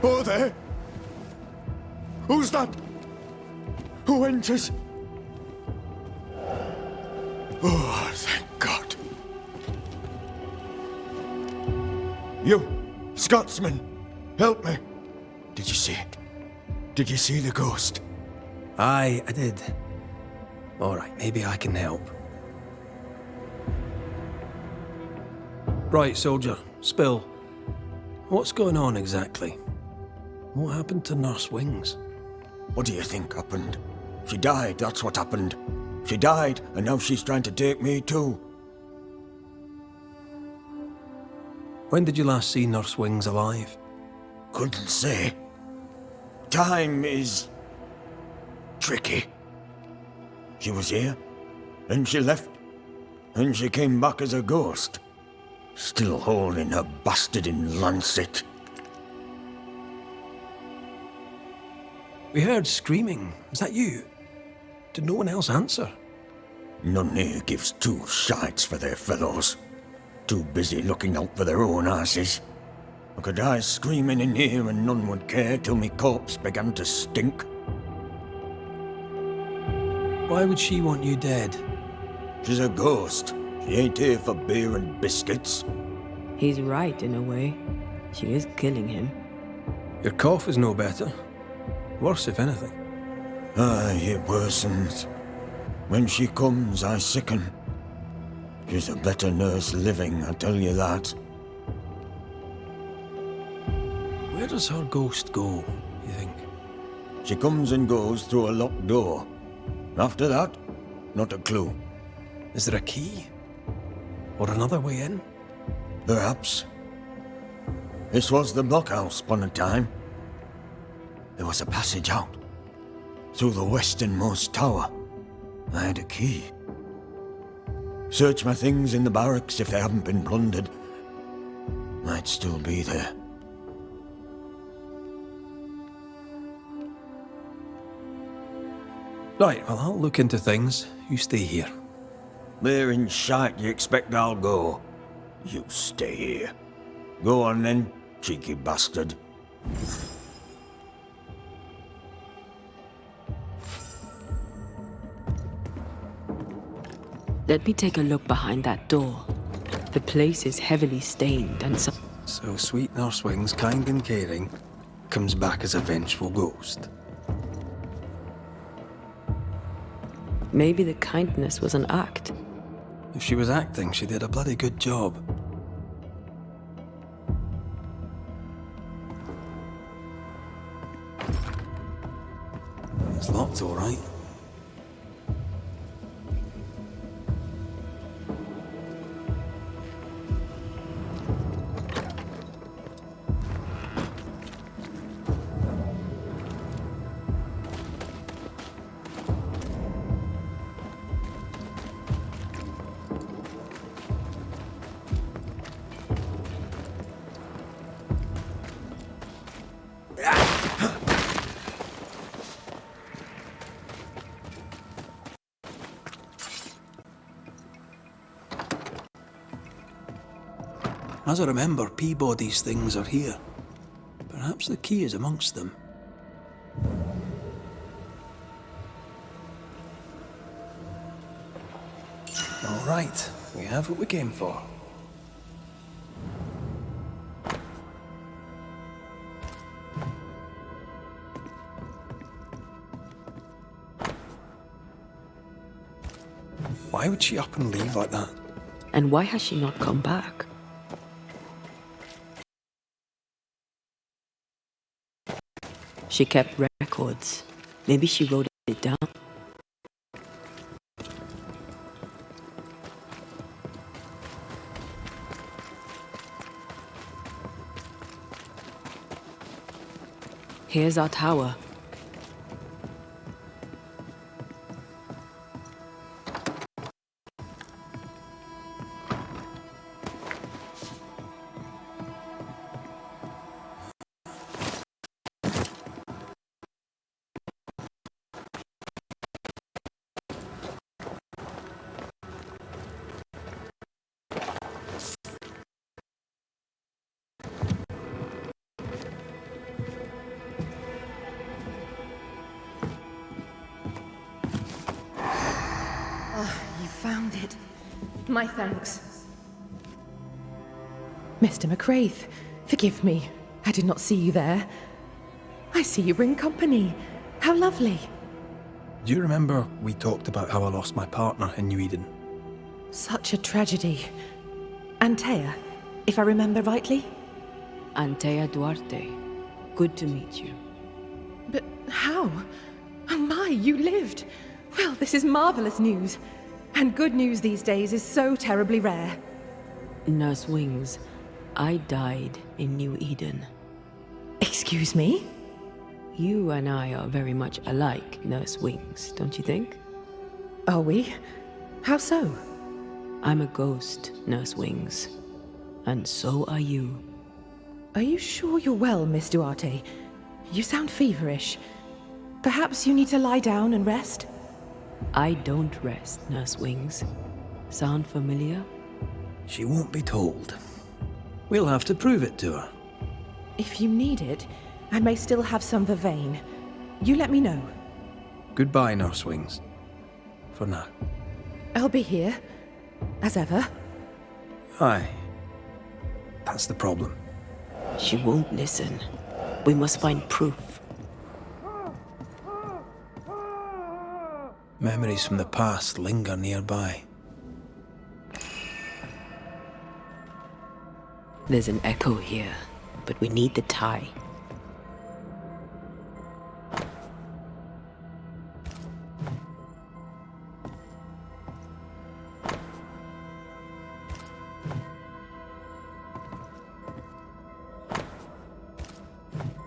Oh, there! Who's that? Who enters? Oh, thank God. You, Scotsman, help me. Did you see it? Did you see the ghost? Aye, I did. All right, maybe I can help. Right, soldier, spill. What's going on exactly? What happened to Nurse Wings? What do you think happened? She died, that's what happened. She died, and now she's trying to take me too. When did you last see Nurse Wings alive? Couldn't say. Time is tricky. She was here, and she left, and she came back as a ghost. Still holding her bastard in lancet. We heard screaming. Was that you? Did no one else answer? None here gives two shites for their fellows. Too busy looking out for their own asses. I could die screaming in here and none would care till me corpse began to stink. Why would she want you dead? She's a ghost. She ain't here for beer and biscuits. He's right in a way. She is killing him. Your cough is no better. Worse, if anything. Aye, it worsens. When she comes, I sicken. She's a better nurse living, I tell you that. Where does her ghost go, you think? She comes and goes through a locked door. After that, not a clue. Is there a key? Or another way in? Perhaps. This was the blockhouse upon a time. There was a passage out. Through the westernmost tower. I had a key. Search my things in the barracks if they haven't been plundered. Might still be there. Right, well, I'll look into things. You stay here. Where in shite you expect I'll go? You stay here. Go on then, cheeky bastard. Let me take a look behind that door. The place is heavily stained and so sweet Nurse Wings, kind and caring, comes back as a vengeful ghost. maybe the kindness was an act. If she was acting, she did a bloody good job. It's locked all right. As I remember, Peabody's things are here. Perhaps the key is amongst them. All right, we have what we came for. Why would she up and leave like that? And why has she not come back? She kept records. Maybe she wrote it down. Here's our tower. found it. My thanks. Mr. McCraith, forgive me. I did not see you there. I see you bring company. How lovely. Do you remember we talked about how I lost my partner in New Eden? Such a tragedy. Antea, if I remember rightly? Antea Duarte. Good to meet you. But how? Oh my, you lived! Well, this is marvelous news. And good news these days is so terribly rare. Nurse Wings, I died in New Eden. Excuse me? You and I are very much alike, Nurse Wings, don't you think? Are we? How so? I'm a ghost, Nurse Wings. And so are you. Are you sure you're well, Miss Duarte? You sound feverish. Perhaps you need to lie down and rest? I don't rest, Nurse Wings. Sound familiar? She won't be told. We'll have to prove it to her. If you need it, I may still have some vervain. You let me know. Goodbye, Nurse Wings. For now. I'll be here, as ever. Aye. That's the problem. She won't listen. We must find proof. Memories from the past linger nearby. There's an echo here, but we need the tie.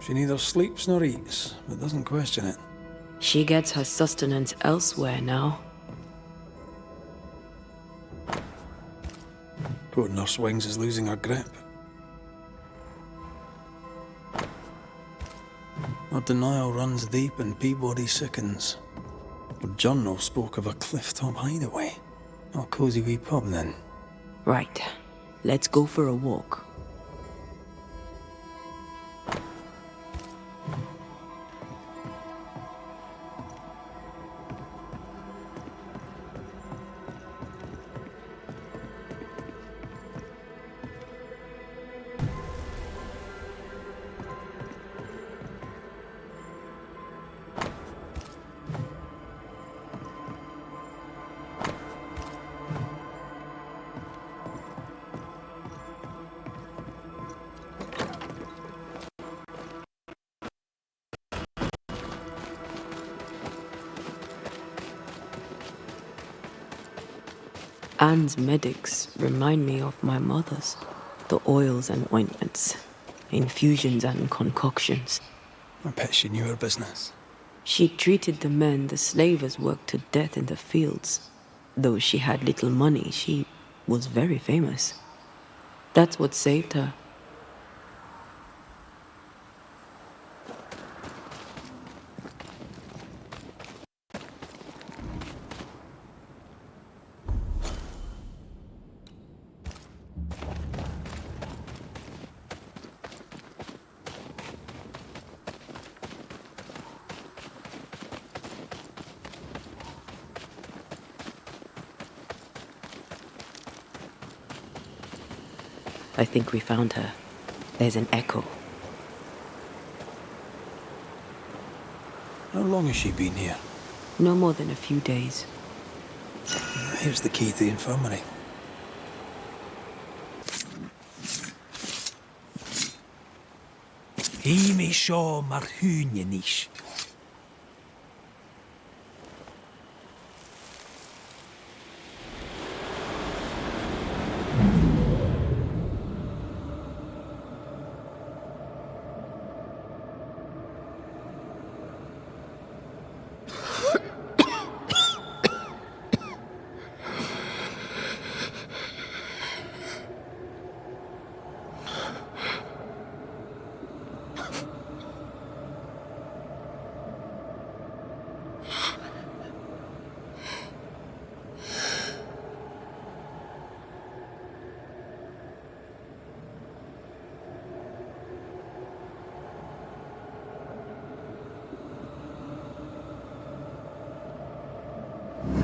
She neither sleeps nor eats, but doesn't question it. She gets her sustenance elsewhere now. Poor Nurse Wings is losing her grip. Her denial runs deep and Peabody sickens. Her journal spoke of a clifftop hideaway. Not a cozy wee pub then. Right. Let's go for a walk. Anne's medics remind me of my mother's. The oils and ointments, infusions and concoctions. I bet she knew her business. She treated the men the slavers worked to death in the fields. Though she had little money, she was very famous. That's what saved her. I think we found her. There's an echo. How long has she been here? No more than a few days. Here's the key to the infirmary. Himi seo mar húnjanis.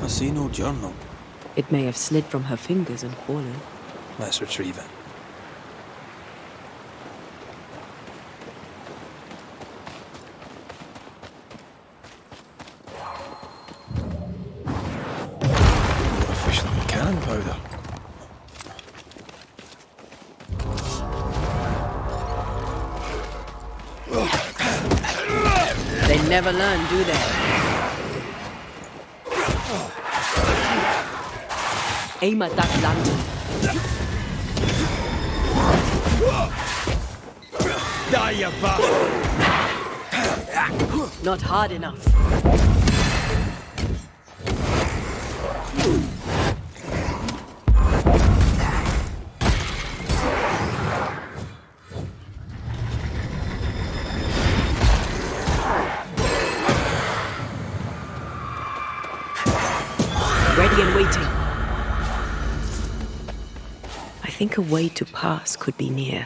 I see no journal. It may have slid from her fingers and fallen. Let's retrieve it. More fish than cannon powder. They never learn, do they? Aim at that lantern. Die, you bastard! Not hard enough. Ready and waiting. I think a way to pass could be near.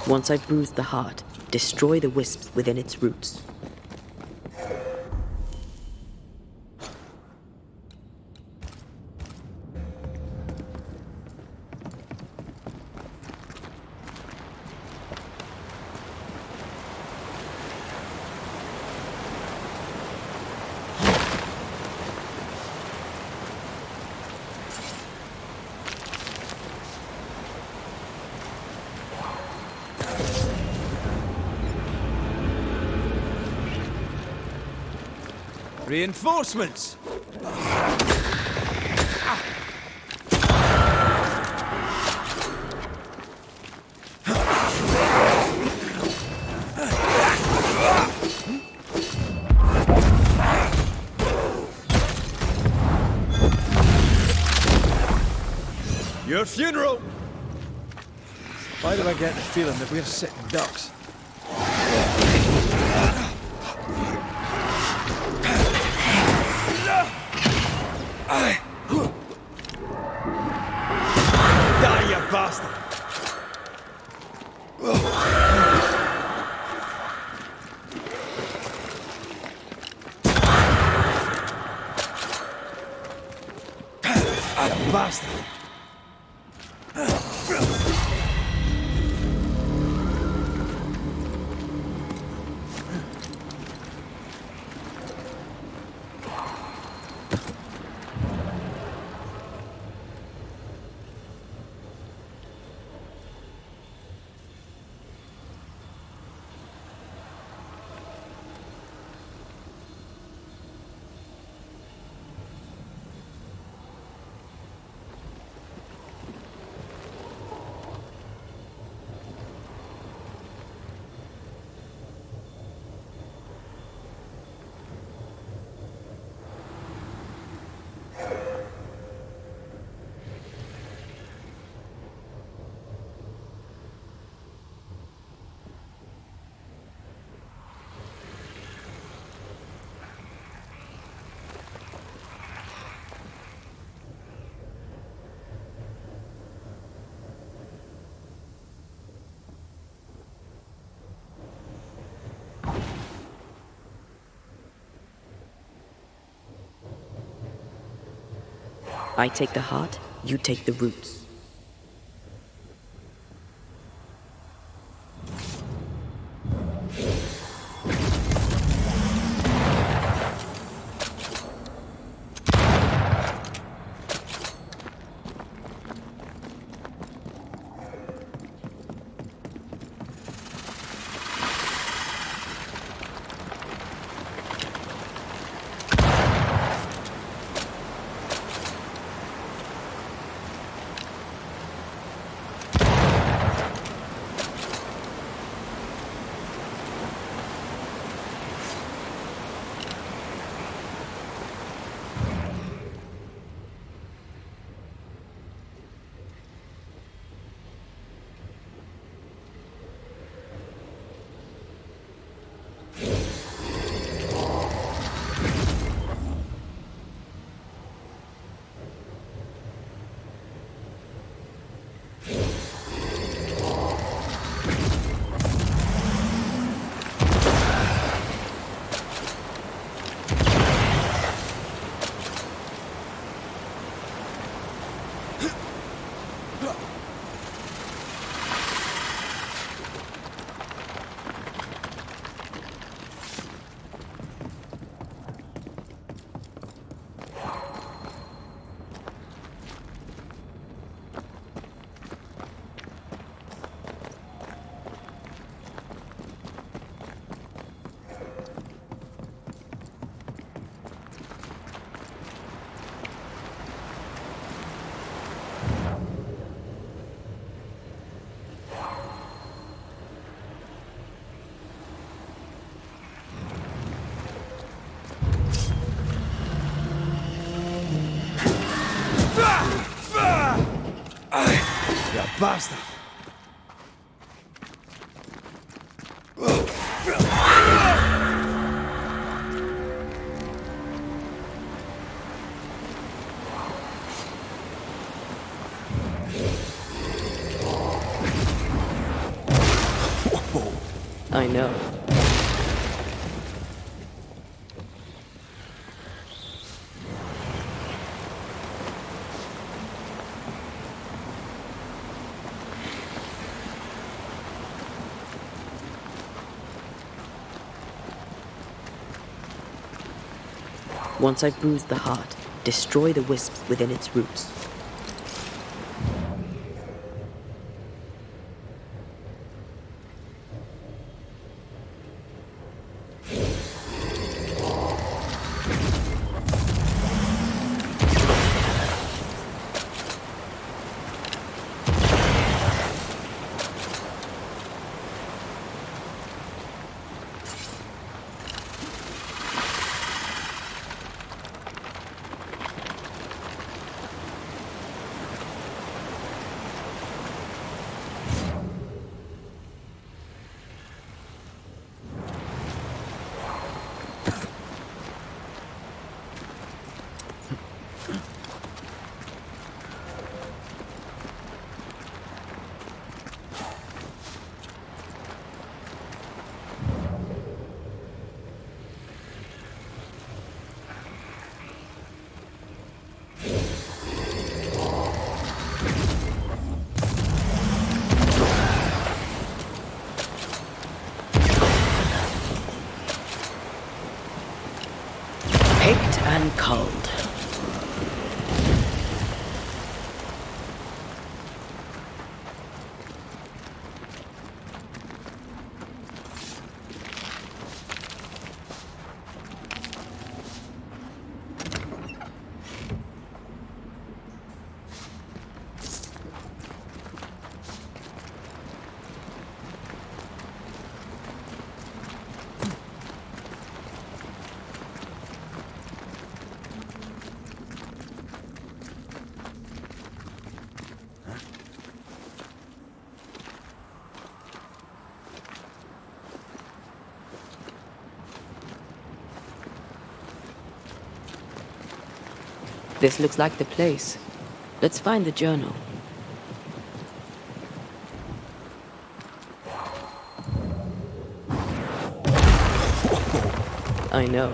Once I've bruised the heart, destroy the wisps within its roots. Reinforcements! Your funeral! Why do I get the feeling that we're sitting ducks? Die, you bastard! You bastard! I take the heart, you take the roots. You bastard! I know. Once I've bruised the heart, destroy the wisps within its roots. Picked and culled. This looks like the place. Let's find the journal. I know.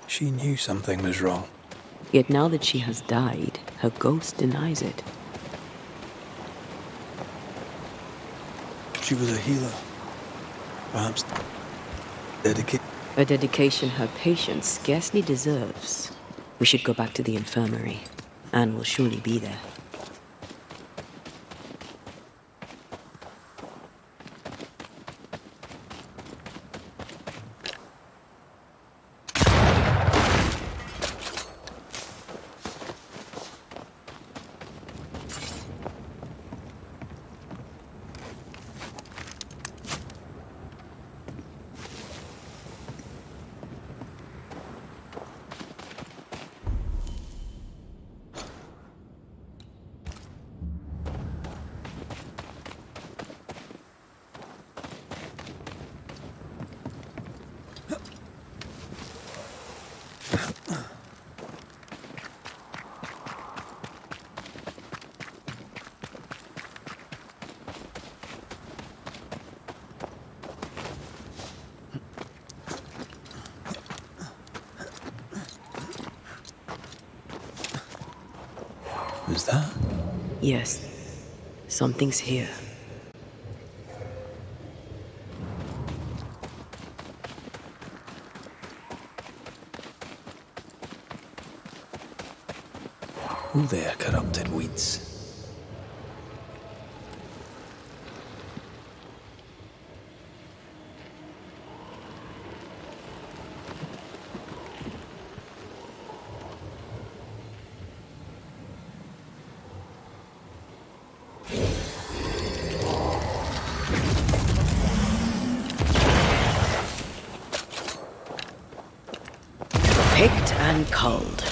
She knew something was wrong. Yet now that she has died, her ghost denies it. She was a healer. Perhaps dedicated. A dedication her patient scarcely deserves. We should go back to the infirmary. Anne will surely be there. Is that? Yes, something's here. Oh, there, corrupted weeds. and cold.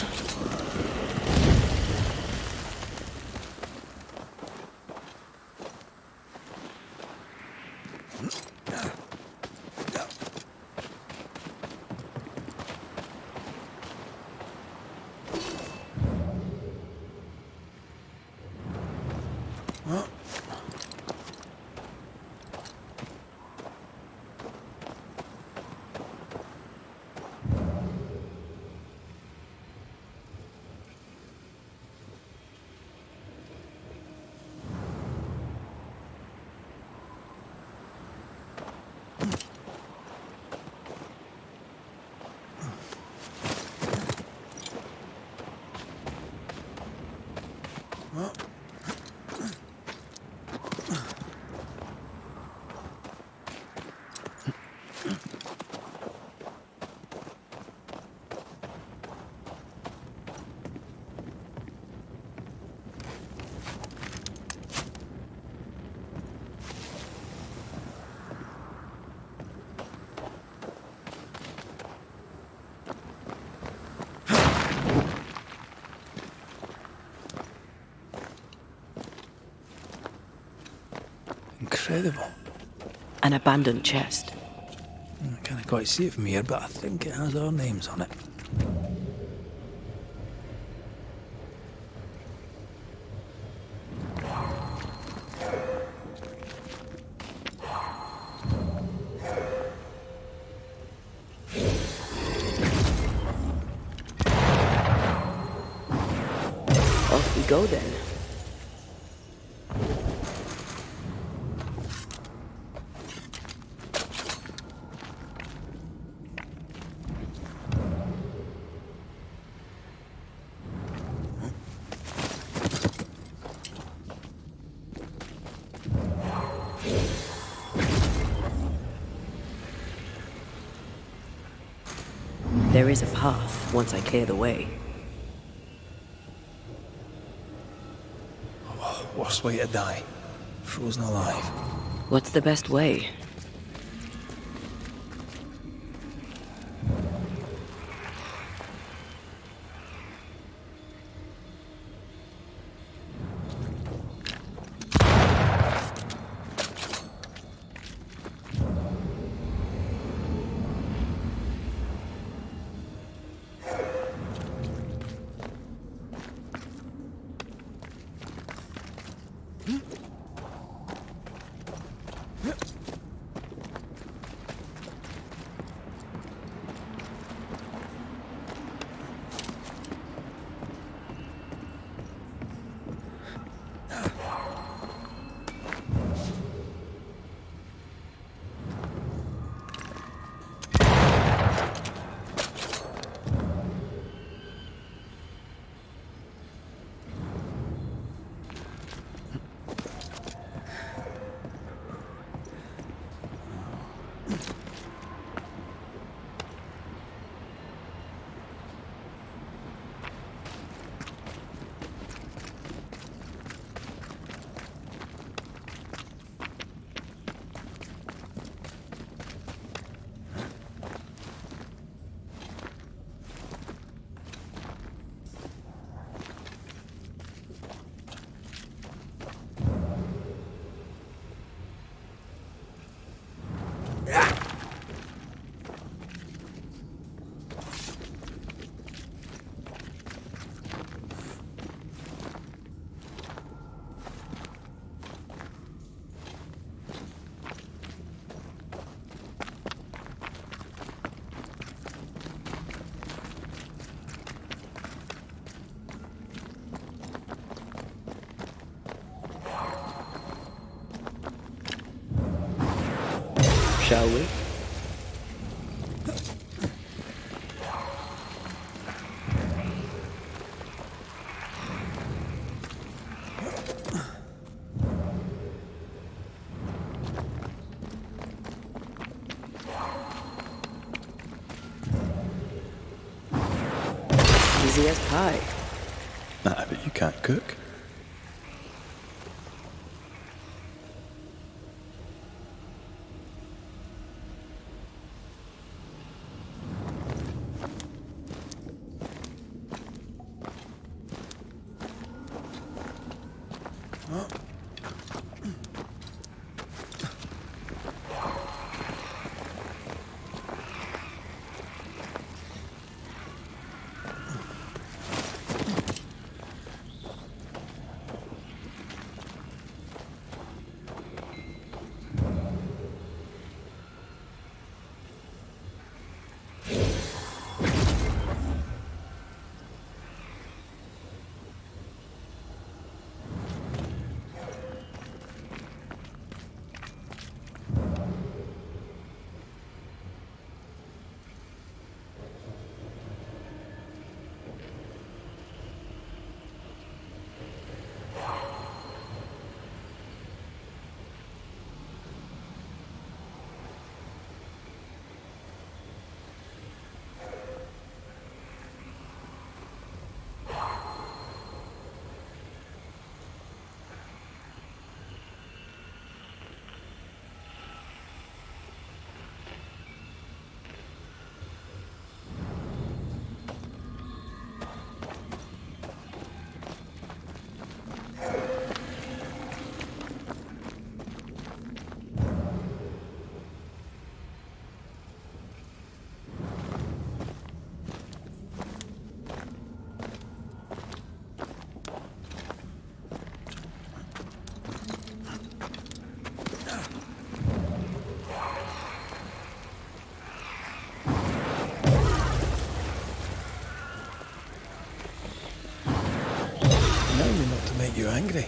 Incredible. An abandoned chest. I can't quite see it from here, but I think it has our names on it. Off we go then. There is a path once I clear the way. Worst way to die. Frozen alive. What's the best way? Shall we? Easy as pie. Nah, but you can't cook. you angry?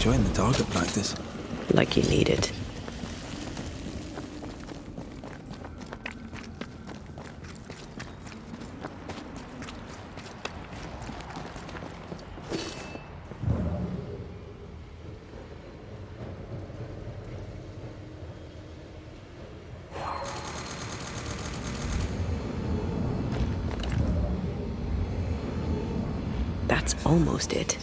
Enjoying the target practice. Like you need it. That's almost it.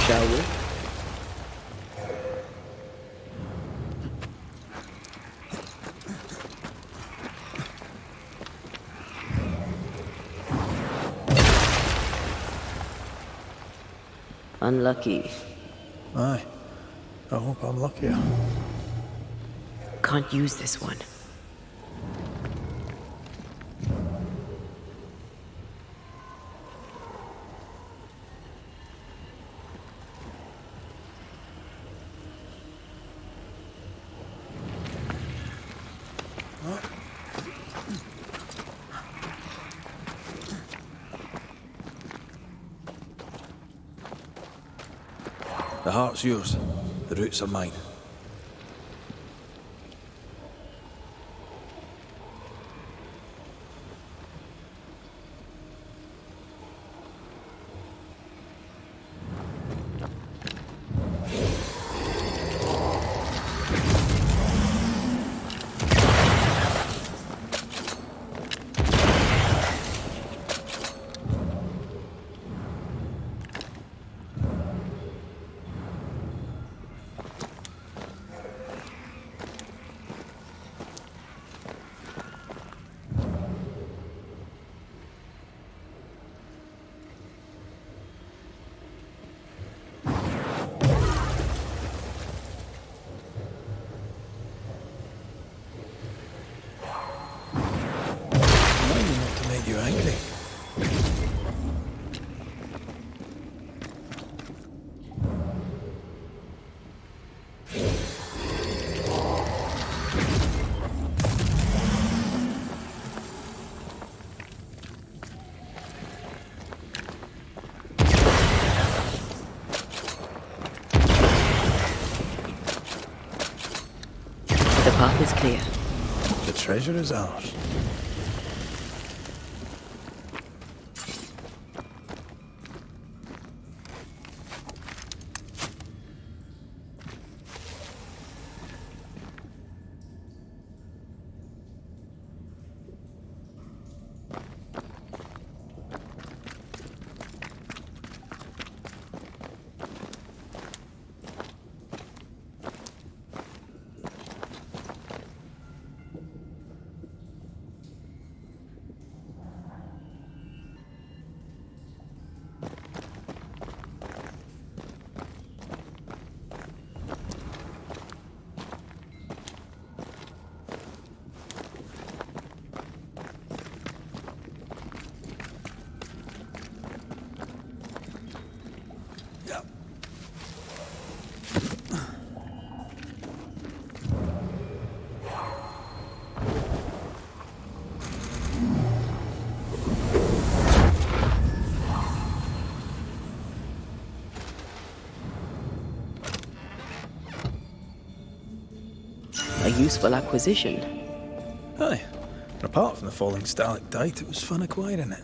shall we? Unlucky. Aye. I hope I'm luckier. Can't use this one. The heart's yours. The roots are mine. Maybe not to make you angry. The path is clear. The treasure is ours. A useful acquisition. Aye. And apart from the falling stalactite, it was fun acquiring it.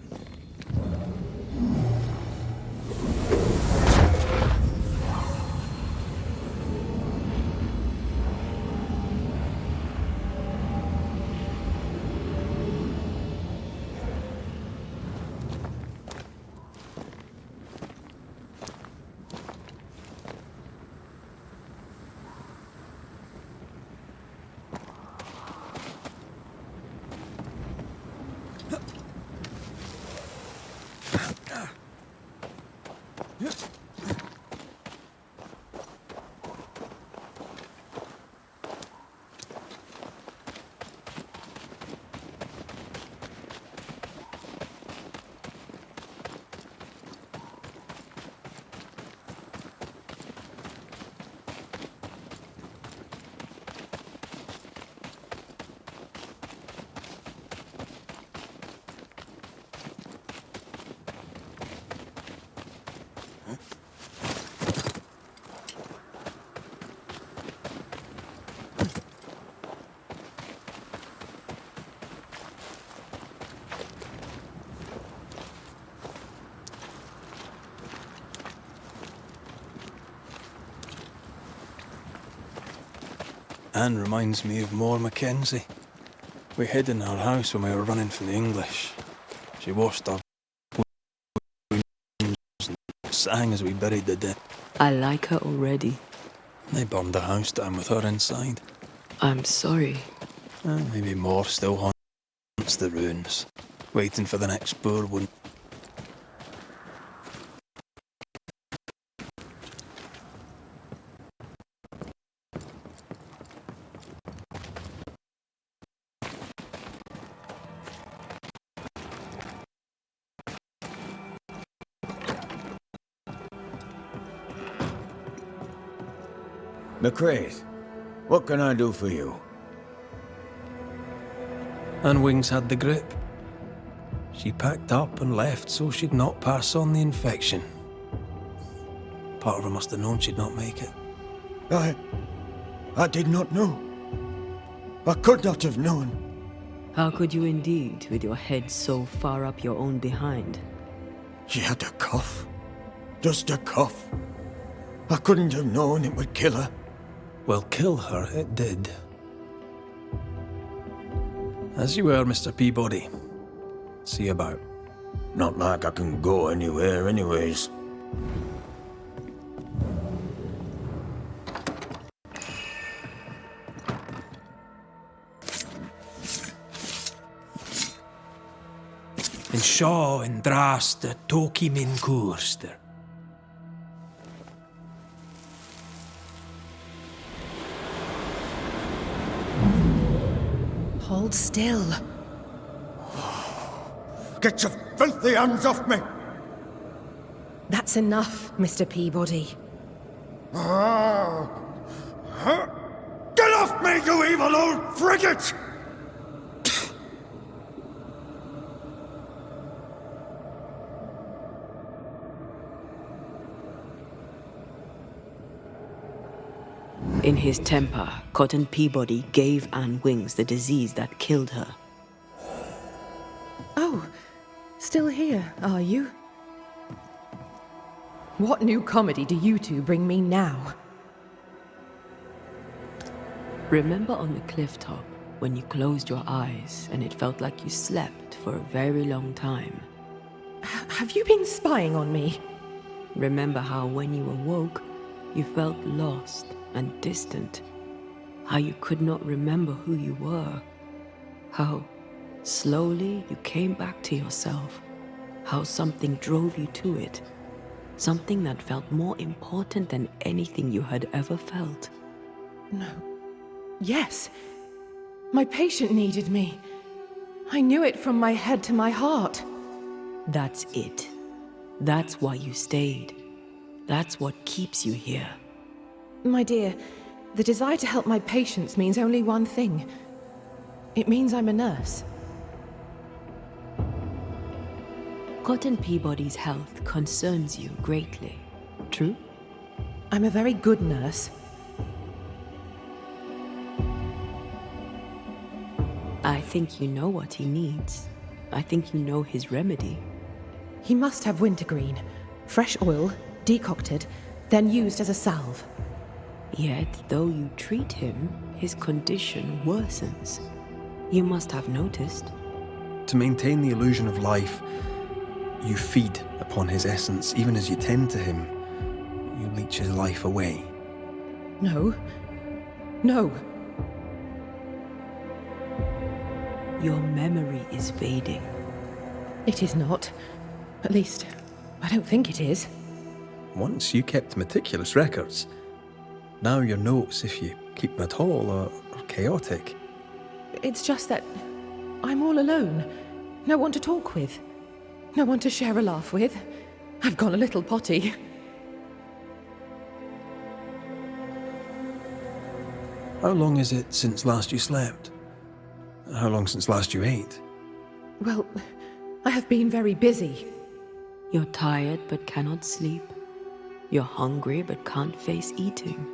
Anne reminds me of Moore Mackenzie. We hid in our house when we were running from the English. She washed our wounds and sang as we buried the dead. I like her already. They burned the house down with her inside. I'm sorry. Maybe more still haunts the ruins, waiting for the next poor one. McCraith, what can I do for you? And Wings had the grip. She packed up and left so she'd not pass on the infection. Part of her must have known she'd not make it. I did not know. I could not have known. How could you indeed, with your head so far up your own behind? She had a cough. Just a cough. I couldn't have known it would kill her. Well, kill her it did. As you were, Mr. Peabody. See you about. Not like I can go anywhere anyways. In Shaw and Draste Toki min Koerster. Hold still. Get your filthy hands off me! That's enough, Mr. Peabody. Get off me, you evil old frigate! In his temper, Cotton Peabody gave Anne Wings the disease that killed her. Oh, still here, are you? What new comedy do you two bring me now? Remember on the cliff top when you closed your eyes and it felt like you slept for a very long time? Have you been spying on me? Remember how when you awoke, you felt lost and distant? How you could not remember who you were? How slowly you came back to yourself? How something drove you to it? Something that felt more important than anything you had ever felt? No. Yes. My patient needed me. I knew it from my head to my heart. That's it. That's why you stayed. That's what keeps you here. My dear, the desire to help my patients means only one thing. It means I'm a nurse. Cotton Peabody's health concerns you greatly, true? I'm a very good nurse. I think you know what he needs. I think you know his remedy. He must have wintergreen. Fresh oil, decocted, then used as a salve. Yet, though you treat him, his condition worsens. You must have noticed. To maintain the illusion of life, you feed upon his essence. Even as you tend to him, you leech his life away. No. No. Your memory is fading. It is not. At least, I don't think it is. Once you kept meticulous records. Now your notes, if you keep them at all, are chaotic. It's just that I'm all alone. No one to talk with. No one to share a laugh with. I've gone a little potty. How long is it since last you slept? How long since last you ate? Well, I have been very busy. You're tired but cannot sleep. You're hungry but can't face eating.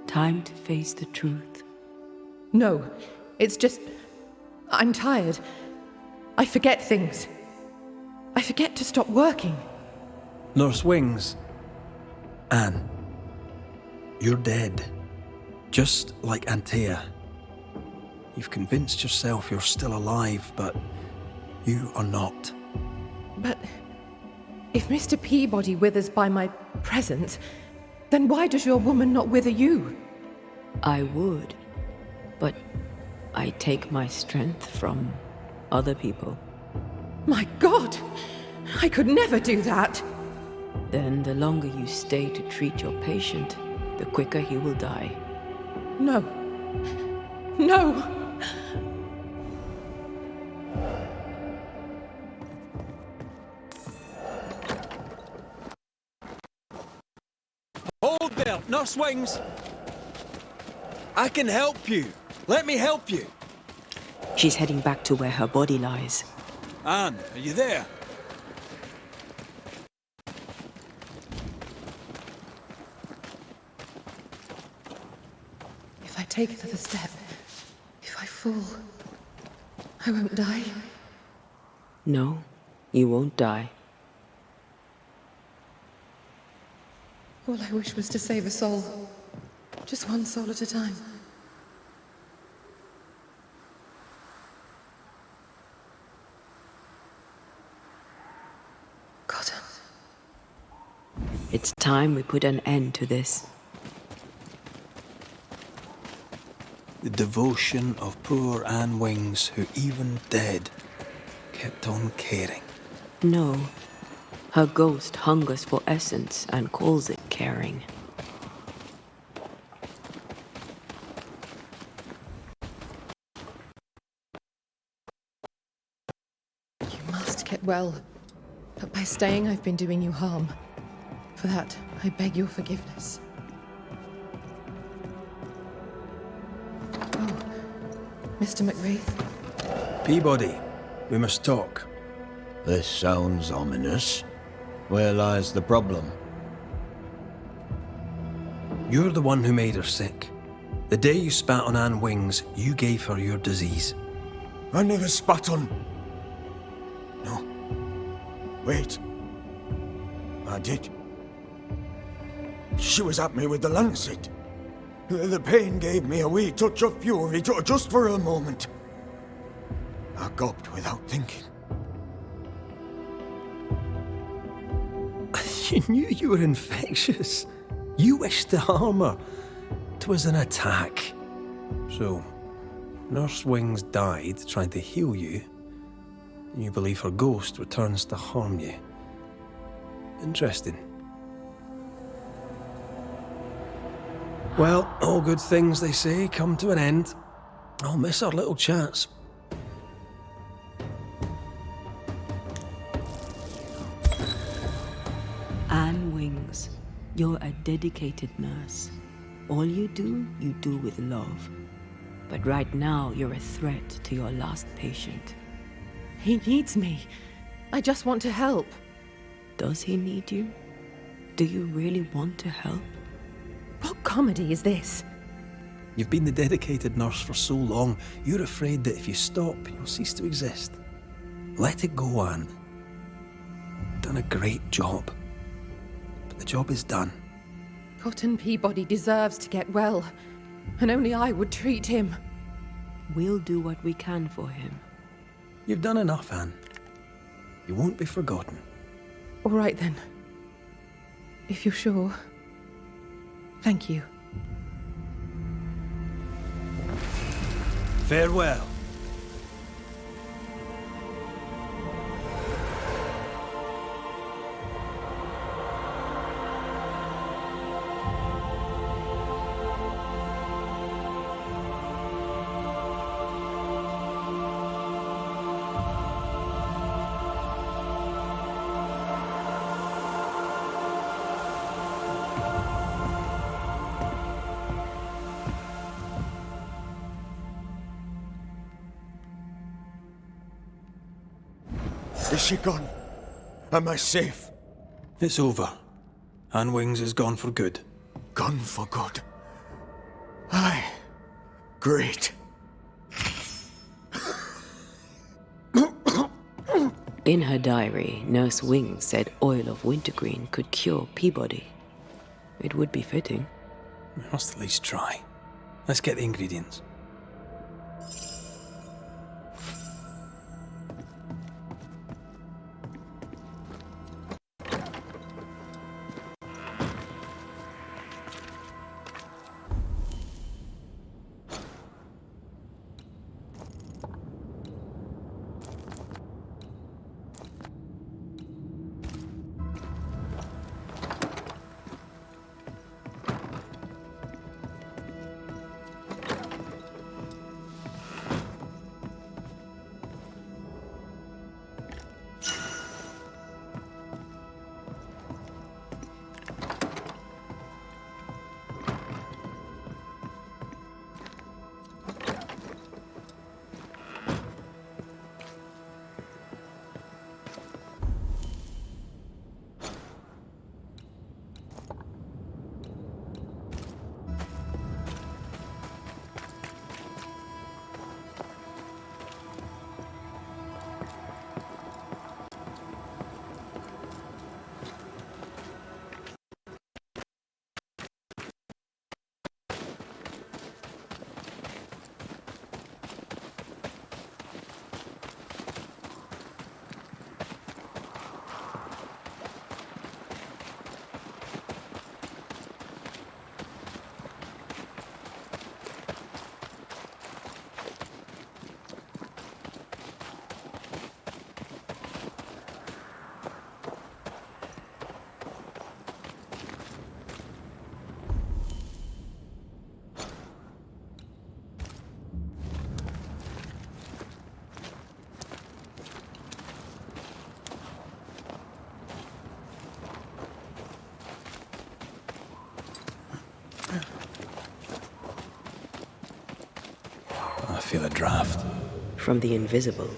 Time to face the truth. No, it's just... I'm tired. I forget things. I forget to stop working. Nurse Wings. Anne. You're dead. Just like Antea. You've convinced yourself you're still alive, but you are not. But If Mr. Peabody withers by my presence, then why does your woman not wither you? I would, but I take my strength from other people. My God! I could never do that! Then the longer you stay to treat your patient, the quicker he will die. No. No! Hold there, Nurse Wings! I can help you. Let me help you. She's heading back to where her body lies. Anne, are you there? If I take another step, if I fall, I won't die. No, you won't die. All I wish was to save a soul. Just one soul at a time. Cotton. It's time we put an end to this. The devotion of poor Anne Wings, who even dead, kept on caring. No, her ghost hungers for essence and calls it caring. You must get well. But by staying, I've been doing you harm. For that, I beg your forgiveness. Oh, Mr. McWraith. Peabody, we must talk. This sounds ominous. Where lies the problem? You're the one who made her sick. The day you spat on Anne Wings, you gave her your disease. I never spat on... No. Wait. I did. She was at me with the lancet. The pain gave me a wee touch of fury, just for a moment. I gulped without thinking. You knew you were infectious. You wished to harm her. 'Twas an attack. So, Nurse Wings died trying to heal you, and you believe her ghost returns to harm you. Interesting. Well, all good things, they say, come to an end. I'll miss our little chats. Anne Wings, you're a dedicated nurse. All you do with love. But right now, you're a threat to your last patient. He needs me. I just want to help. Does he need you? Do you really want to help? What comedy is this? You've been the dedicated nurse for so long, you're afraid that if you stop, you'll cease to exist. Let it go, Anne. You've done a great job. But the job is done. Cotton Peabody deserves to get well, and only I would treat him. We'll do what we can for him. You've done enough, Anne. You won't be forgotten. All right then. If you're sure. Thank you. Farewell. Is she gone? Am I safe? It's over. Anne Wings is gone for good. Gone for good. Aye. Great. In her diary, Nurse Wings said oil of wintergreen could cure Peabody. It would be fitting. We must at least try. Let's get the ingredients. feel a draft. From the invisible.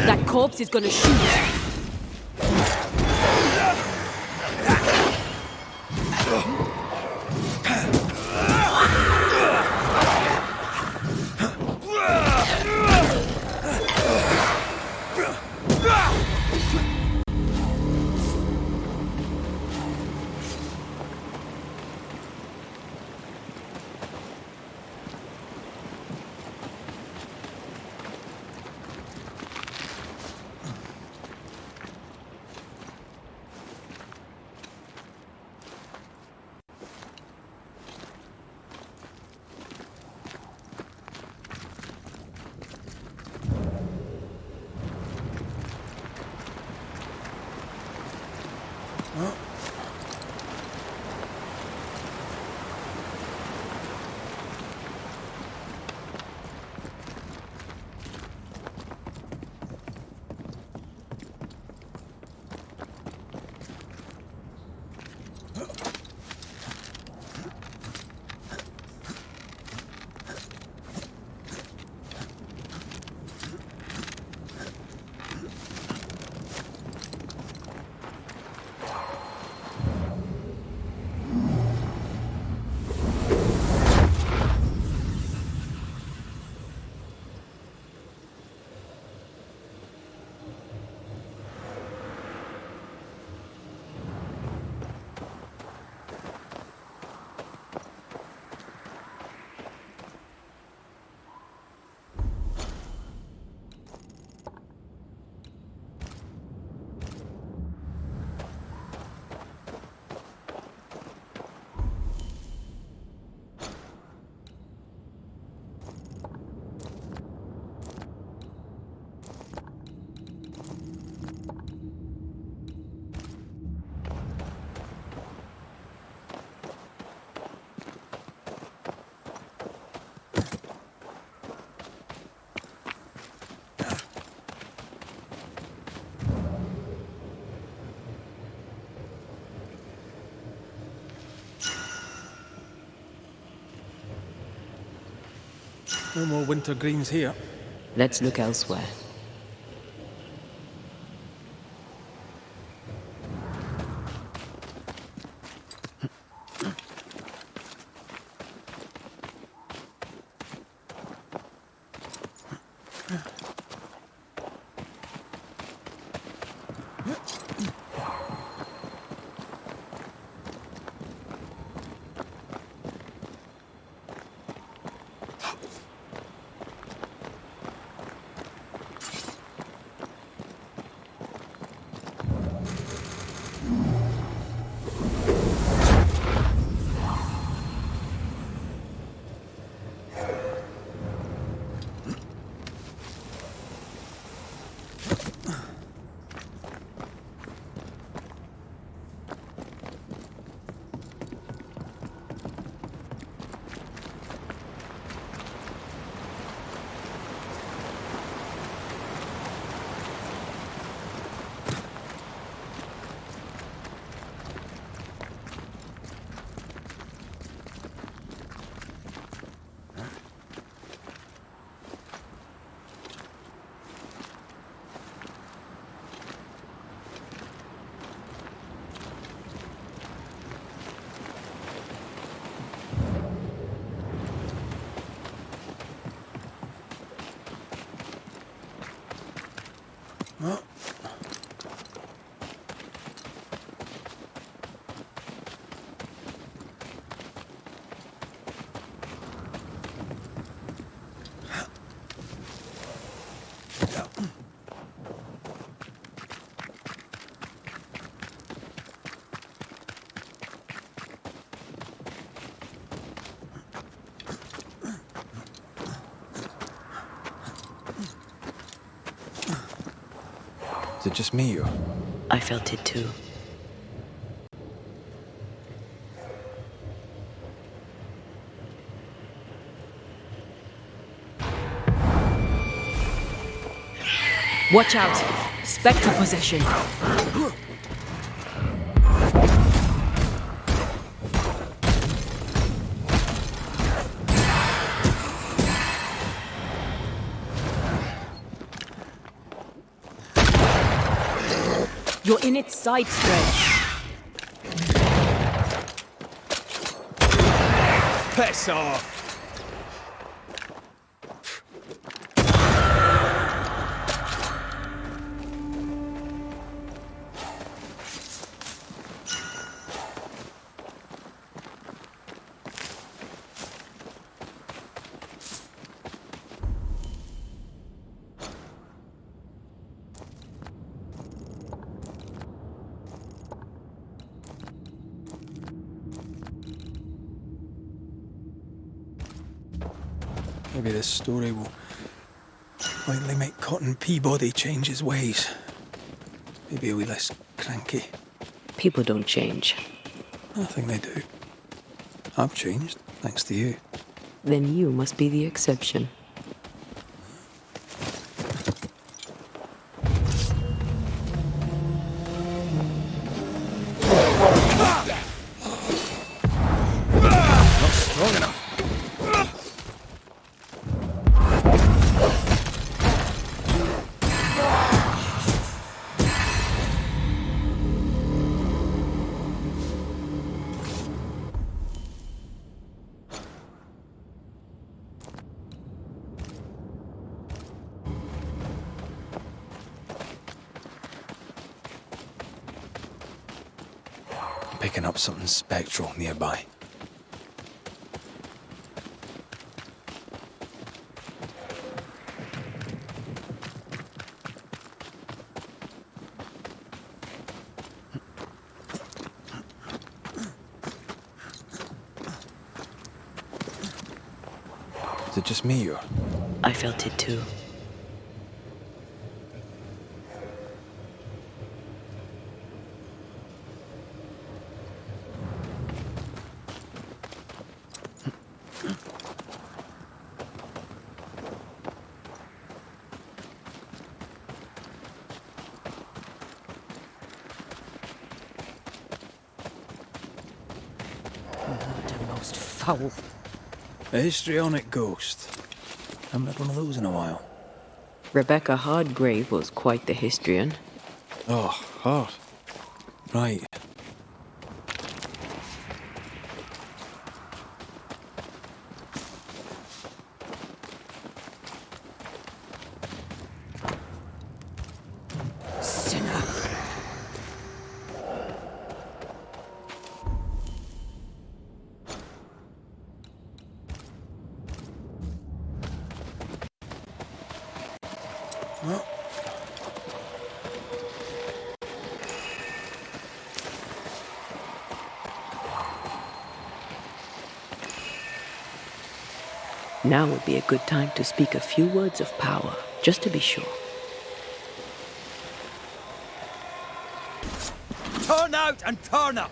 That corpse is gonna shoot. No more winter greens here. Let's look elsewhere. Is it just me, or...? I felt it too. Watch out! Spectre possession! You're in its side stretch. Piss off! Maybe this story will finally make Cotton Peabody change his ways. Maybe he'll be less cranky. People don't change. I think they do. I've changed, thanks to you. Then you must be the exception. Not strong enough. Picking up something spectral nearby. Is it just me, or...? I felt it too. Most foul. A histrionic ghost. I haven't had one of those in a while. Rebecca Hardgrave was quite the histrion. Oh, hard. Right. Sinner. Well, Now would be a good time to speak a few words of power, just to be sure. Turn out and turn up!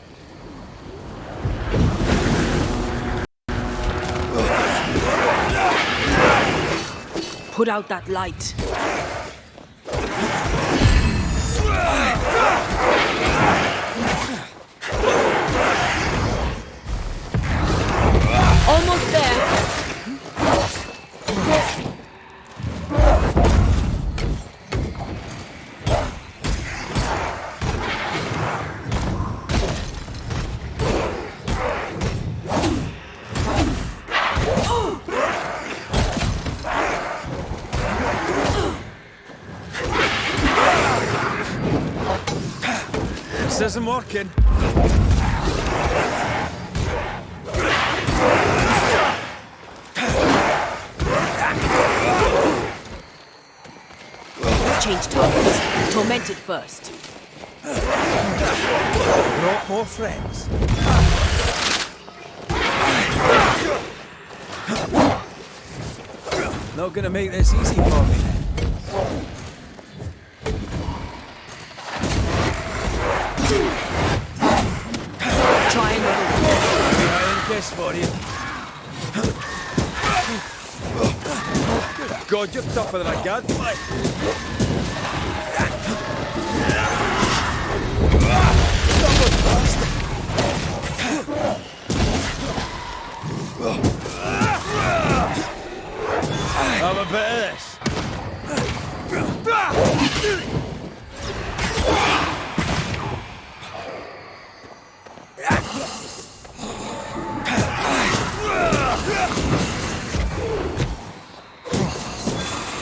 Put out that light. Almost there. This isn't working. Change targets. Tormented first. Not more friends. Not gonna make this easy for me. Try another one. Behind this for you. God, you're tougher than a gadfly. Have a bit of this.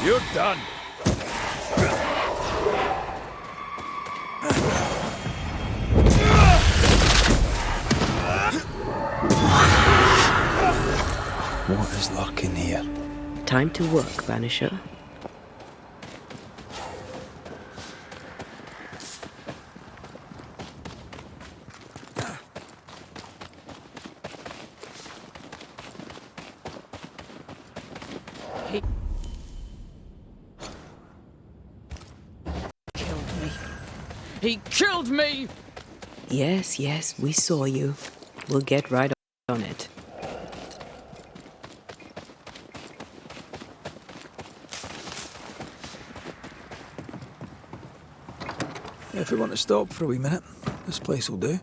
You're done. What is luck in here? Time to work, Banisher. He killed me! Yes, yes, we saw you. We'll get right on it. If we want to stop for a wee minute, this place will do.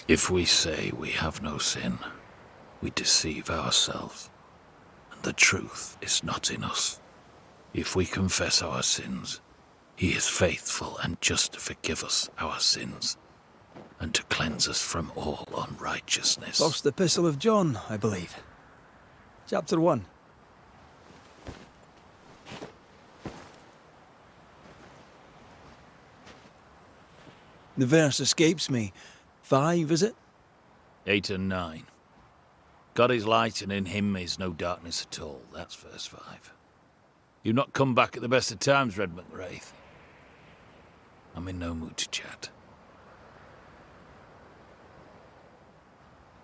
If we say we have no sin, we deceive ourselves, and the truth is not in us. If we confess our sins, he is faithful and just to forgive us our sins, and to cleanse us from all unrighteousness. First Epistle of John, I believe. Chapter 1. The verse escapes me. 5, is it? 8 and 9. God is light, and in him is no darkness at all. That's verse 5. You've not come back at the best of times, Redmond Wraith. I'm in no mood to chat.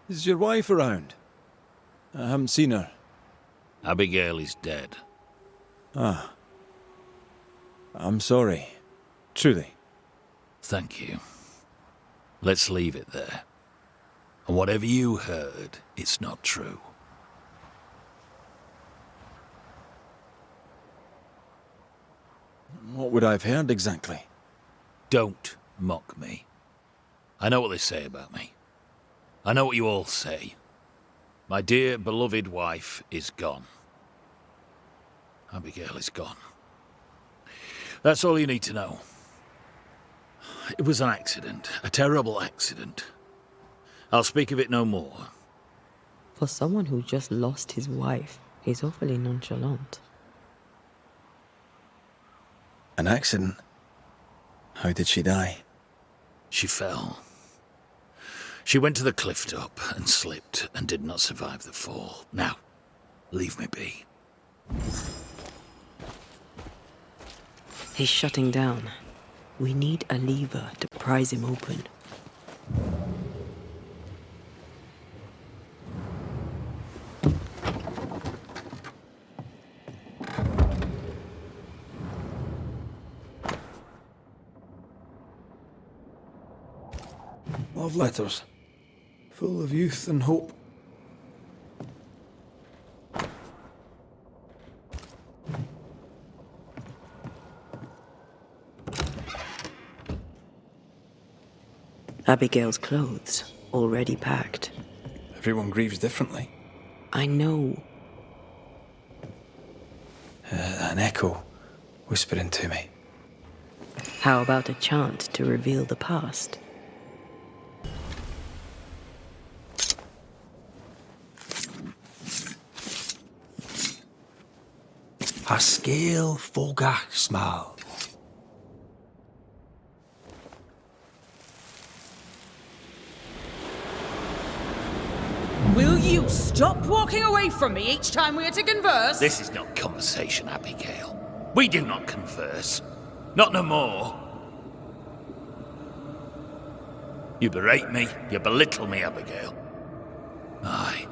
Is your wife around? I haven't seen her. Abigail is dead. Ah. I'm sorry. Truly. Thank you. Let's leave it there. And whatever you heard, it's not true. What would I have heard exactly? Don't mock me. I know what they say about me. I know what you all say. My dear, beloved wife is gone. Abigail is gone. That's all you need to know. It was an accident, a terrible accident. I'll speak of it no more. For someone who just lost his wife, he's awfully nonchalant. An accident? How did she die? She fell. She went to the cliff top and slipped and did not survive the fall. Now, leave me be. He's shutting down. We need a lever to prise him open. Love letters. Full of youth and hope. Abigail's clothes, already packed. Everyone grieves differently. I know. An echo whispering to me. How about a chant to reveal the past? Haskell Fogach Smal. Will you stop walking away from me each time we are to converse? This is not conversation, Abigail. We do not converse. Not no more. You berate me, you belittle me, Abigail. Aye,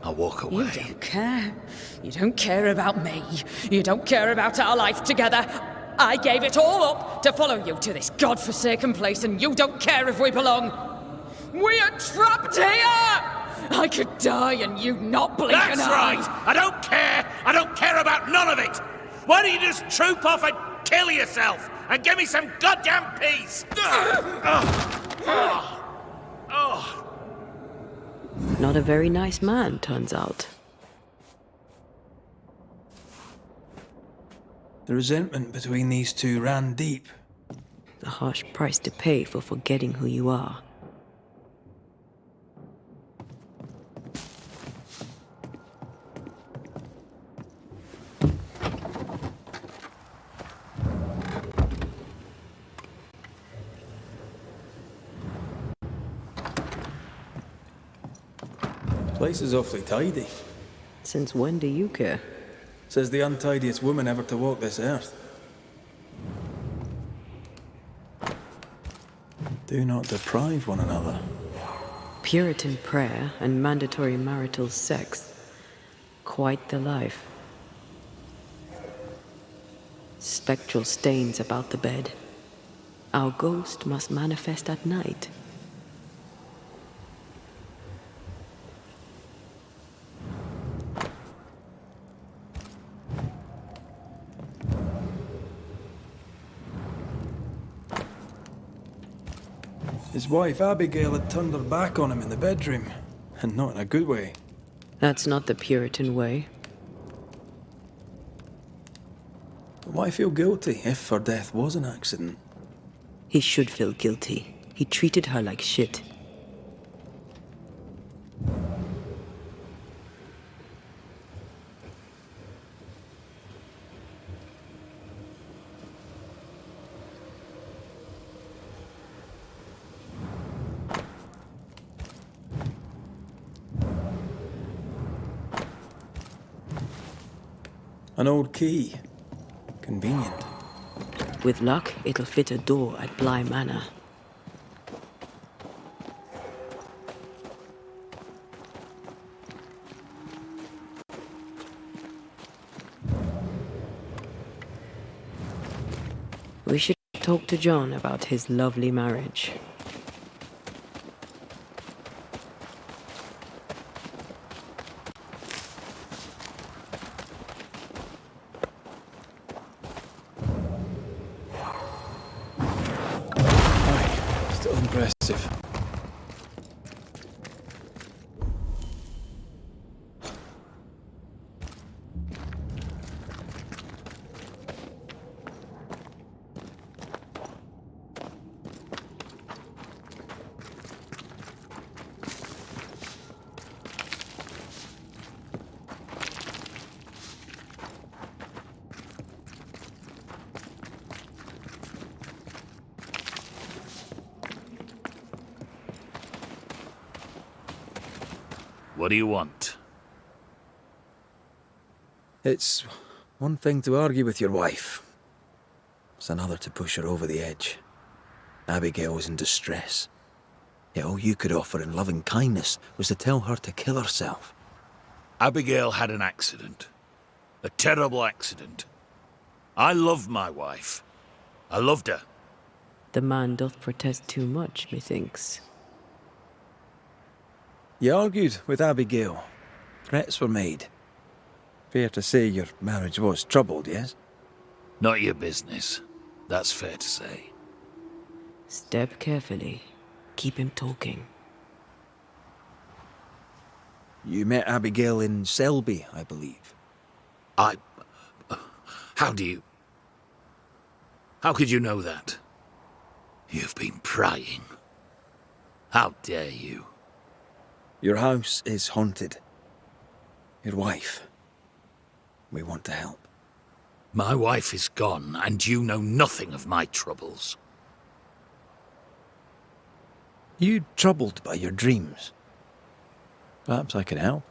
I'll walk away. You don't care. You don't care about me. You don't care about our life together. I gave it all up to follow you to this godforsaken place, and you don't care if we belong. We are trapped here! I could die and you not blink an That's eye. right! I don't care! I don't care about none of it! Why don't you just troop off and kill yourself and give me some goddamn peace? Not a very nice man, turns out. The resentment between these two ran deep. A harsh price to pay for forgetting who you are. Place is awfully tidy. Since when do you care? Says the untidiest woman ever to walk this earth. Do not deprive one another. Puritan prayer and mandatory marital sex. Quite the life. Spectral stains about the bed. Our ghost must manifest at night. His wife Abigail had turned her back on him in the bedroom, and not in a good way. That's not the Puritan way. Why feel guilty if her death was an accident? He should feel guilty. He treated her like shit. An old key. Convenient. With luck, it'll fit a door at Bly Manor. We should talk to John about his lovely marriage. Still impressive. What do you want? It's one thing to argue with your wife. It's another to push her over the edge. Abigail was in distress. Yet all you could offer in loving kindness was to tell her to kill herself. Abigail had an accident. A terrible accident. I loved my wife. I loved her. The man doth protest too much, methinks. You argued with Abigail. Threats were made. Fair to say your marriage was troubled, yes? Not your business. That's fair to say. Step carefully. Keep him talking. You met Abigail in Selby, I believe. How could you know that? You've been prying. How dare you? Your house is haunted. Your wife. We want to help. My wife is gone, and you know nothing of my troubles. You troubled by your dreams? Perhaps I can help.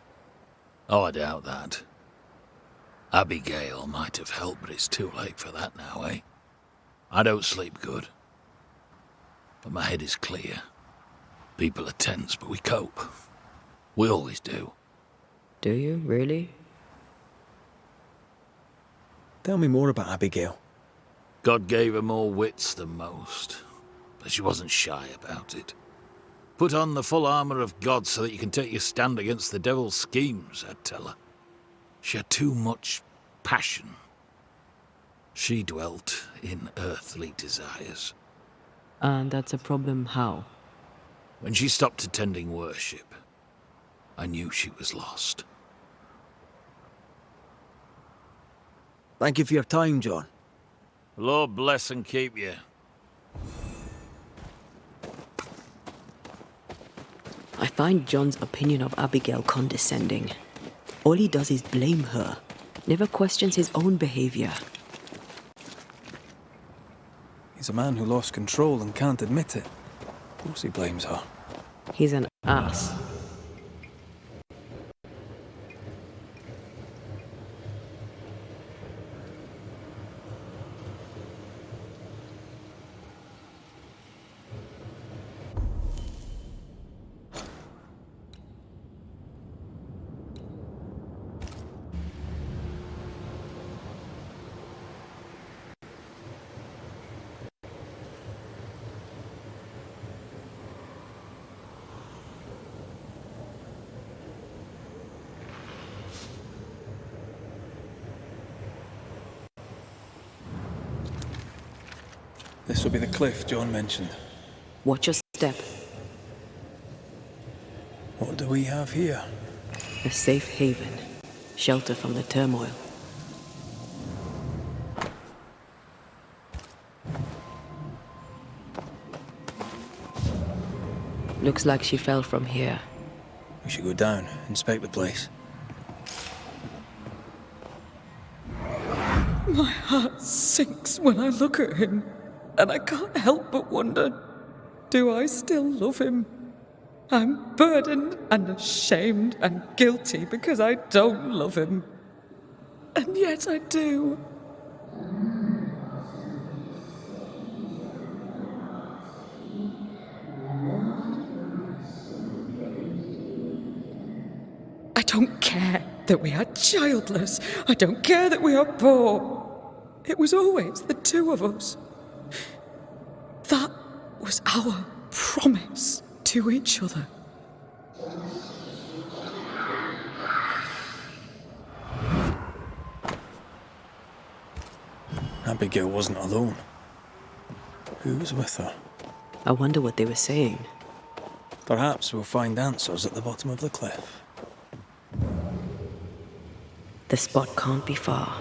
Oh, I doubt that. Abigail might have helped, but it's too late for that now, eh? I don't sleep good. But my head is clear. People are tense, but we cope. We always do. Do you, really? Tell me more about Abigail. God gave her more wits than most, but she wasn't shy about it. Put on the full armor of God so that you can take your stand against the devil's schemes, I'd tell her. She had too much passion. She dwelt in earthly desires. And that's a problem how? When she stopped attending worship, I knew she was lost. Thank you for your time, John. Lord bless and keep you. I find John's opinion of Abigail condescending. All he does is blame her, never questions his own behavior. He's a man who lost control and can't admit it. Of course he blames her. He's an ass. This will be the cliff John mentioned. Watch your step. What do we have here? A safe haven. Shelter from the turmoil. Looks like she fell from here. We should go down, inspect the place. My heart sinks when I look at him, and I can't help but wonder, do I still love him? I'm burdened and ashamed and guilty because I don't love him. And yet I do. I don't care that we are childless. I don't care that we are poor. It was always the two of us. That was our promise to each other. Abigail wasn't alone. Who was with her? I wonder what they were saying. Perhaps we'll find answers at the bottom of the cliff. The spot can't be far.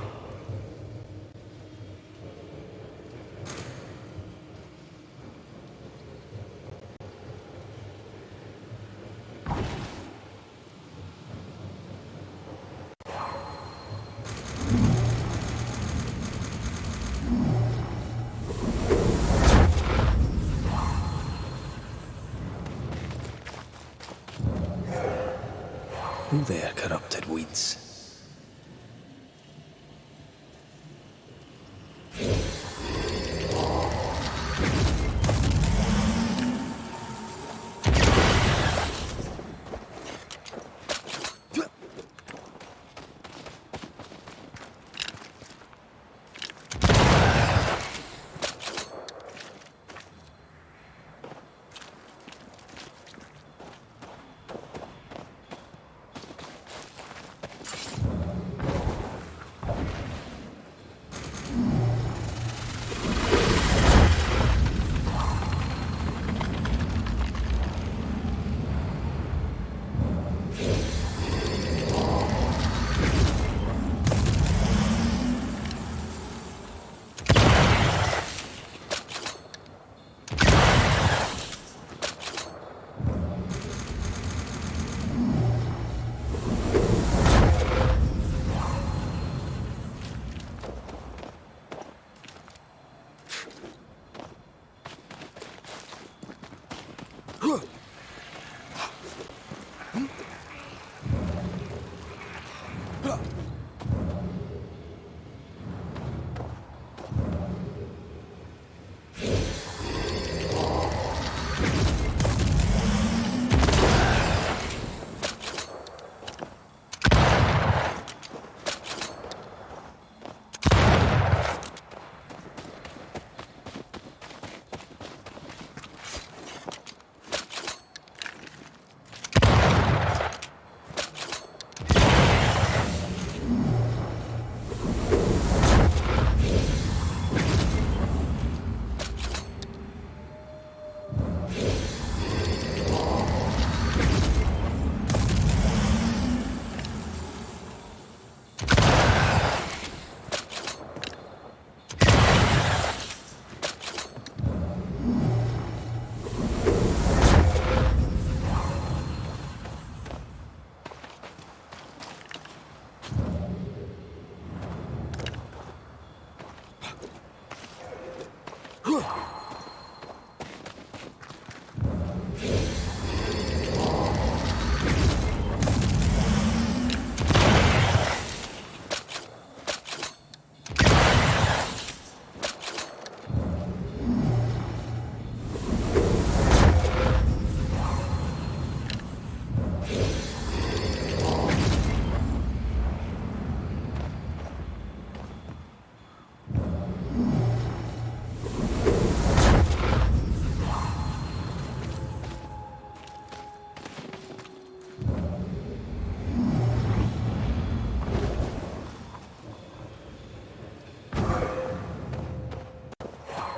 Who there, corrupted weeds?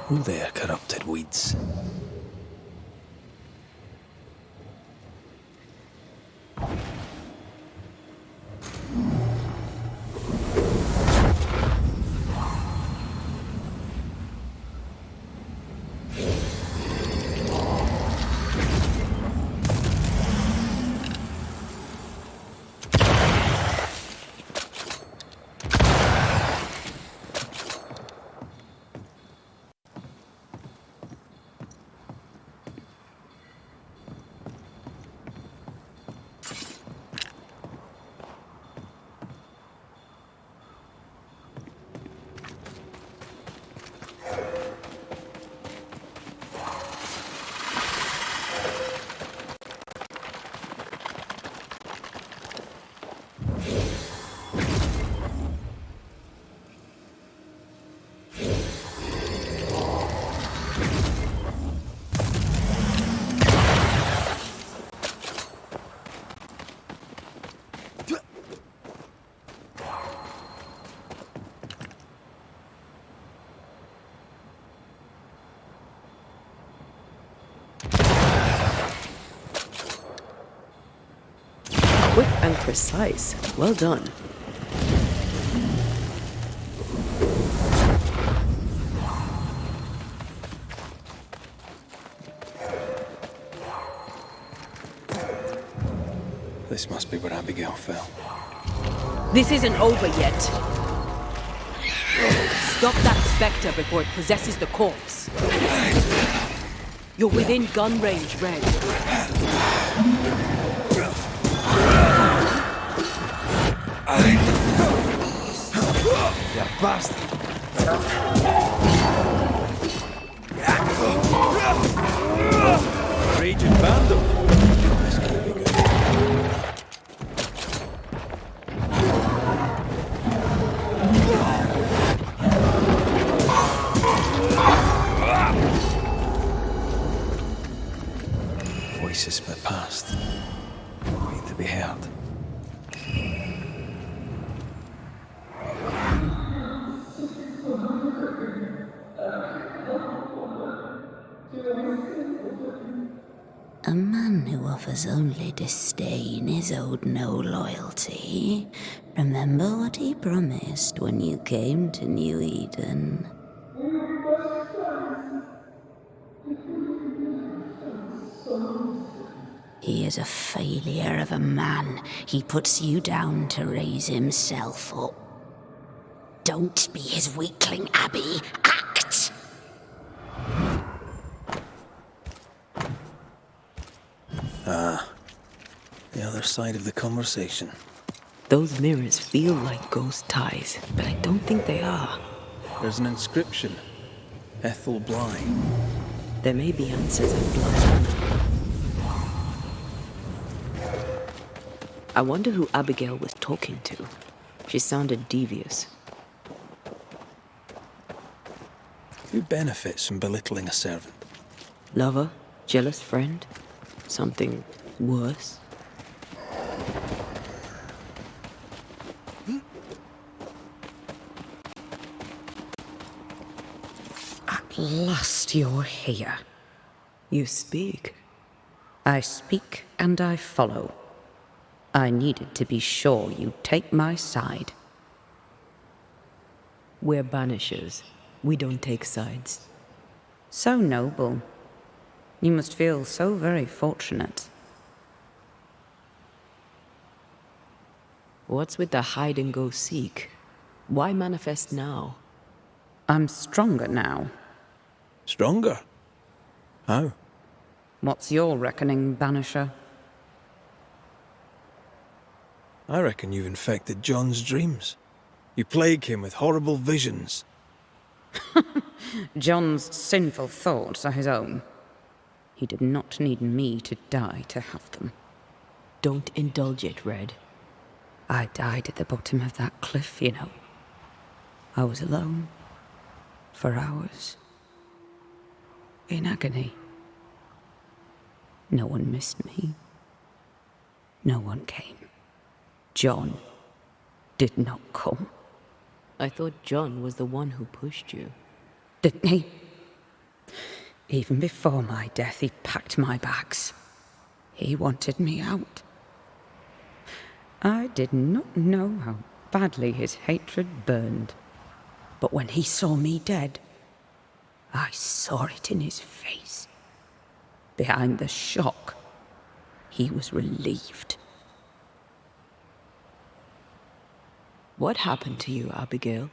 Who there, corrupted weeds? Quick and precise. Well done. This must be where Abigail fell. This isn't over yet. Stop that spectre before it possesses the corpse. You're within gun range, Red. You bastard! Raging vandal! This gonna be good. Voices from the past. Wait to be heard. A man who offers only disdain is owed no loyalty. Remember what he promised when you came to New Eden. He is a failure of a man. He puts you down to raise himself up. Don't be his weakling, Abby. Act! The other side of the conversation. Those mirrors feel like ghost ties, but I don't think they are. There's an inscription. Ethel Bly. There may be answers at Blind. I wonder who Abigail was talking to. She sounded devious. Who benefits from belittling a servant? Lover? Jealous friend? Something worse? At last you're here. You speak. I speak and I follow. I needed to be sure you'd take my side. We're Banishers. We don't take sides. So noble. You must feel so very fortunate. What's with the hide and go seek? Why manifest now? I'm stronger now. Stronger? How? What's your reckoning, Banisher? I reckon you've infected John's dreams. You plague him with horrible visions. John's sinful thoughts are his own. He did not need me to die to have them. Don't indulge it, Red. I died at the bottom of that cliff, you know. I was alone. For hours. In agony. No one missed me. No one came. John did not come. I thought John was the one who pushed you. Didn't he? Even before my death, he packed my bags. He wanted me out. I did not know how badly his hatred burned. But when he saw me dead, I saw it in his face. Behind the shock, he was relieved. What happened to you, Abigail?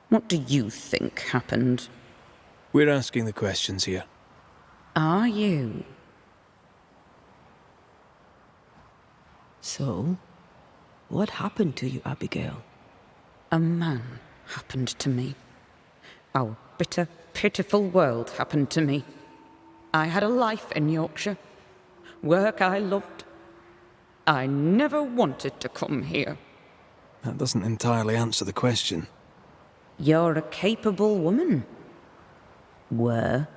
What do you think happened? We're asking the questions here. Are you? So, what happened to you, Abigail? A man happened to me. Our bitter, pitiful world happened to me. I had a life in Yorkshire. Work I loved. I never wanted to come here. That doesn't entirely answer the question. You're a capable woman. Were.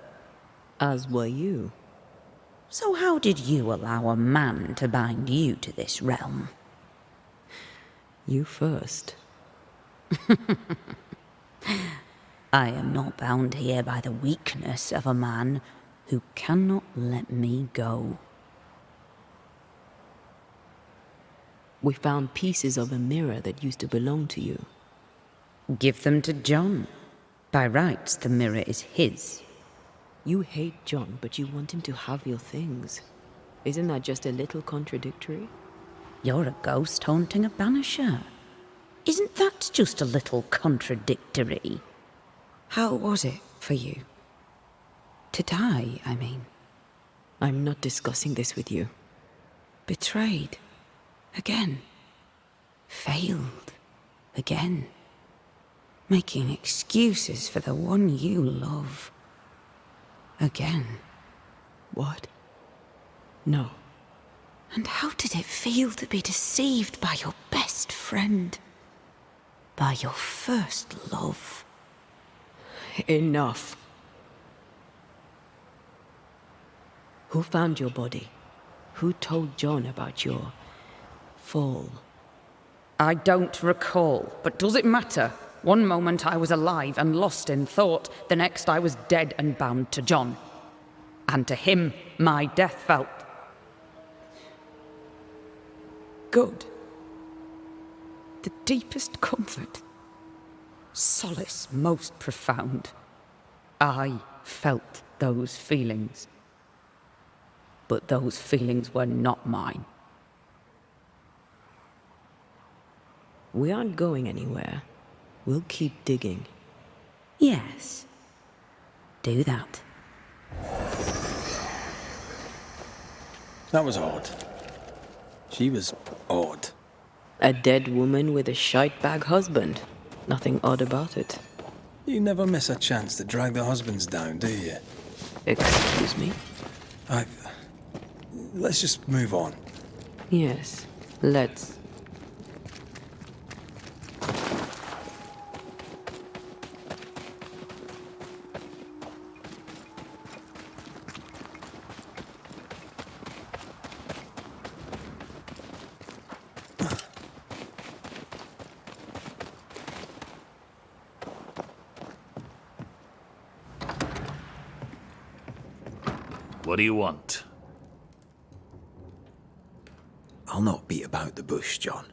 As were you. So how did you allow a man to bind you to this realm? You first. I am not bound here by the weakness of a man who cannot let me go. We found pieces of a mirror that used to belong to you. Give them to John. By rights, the mirror is his. You hate John, but you want him to have your things. Isn't that just a little contradictory? You're a ghost haunting a banisher. Isn't that just a little contradictory? How was it for you? To die, I mean. I'm not discussing this with you. Betrayed. Again. Failed. Again. Making excuses for the one you love. Again. What? No. And how did it feel to be deceived by your best friend? By your first love? Enough. Who found your body? Who told John about your fall? I don't recall, but does it matter? One moment I was alive and lost in thought, the next I was dead and bound to John. And to him, my death felt good. The deepest comfort. Solace most profound. I felt those feelings. But those feelings were not mine. We aren't going anywhere. We'll keep digging. Yes. Do that. That was odd. She was odd. A dead woman with a shite-bag husband. Nothing odd about it. You never miss a chance to drag the husbands down, do you? Excuse me? Let's just move on. Yes, let's. What do you want? I'll not beat about the bush, John.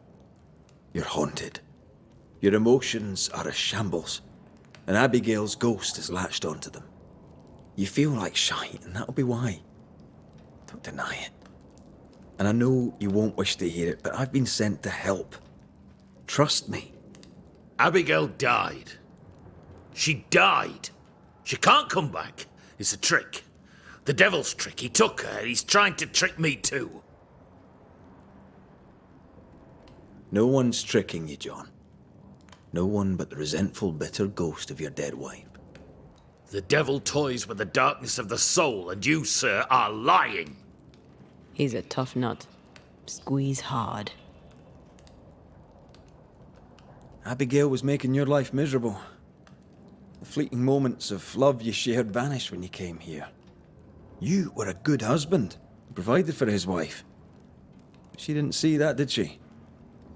You're haunted. Your emotions are a shambles, and Abigail's ghost has latched onto them. You feel like shite, and that'll be why. Don't deny it. And I know you won't wish to hear it, but I've been sent to help. Trust me. Abigail died. She died. She can't come back. It's a trick. The devil's trick. He took her. He's trying to trick me too. No one's tricking you, John. No one but the resentful, bitter ghost of your dead wife. The devil toys with the darkness of the soul, and you, sir, are lying. He's a tough nut. Squeeze hard. Abigail was making your life miserable. The fleeting moments of love you shared vanished when you came here. You were a good husband, provided for his wife. She didn't see that, did she?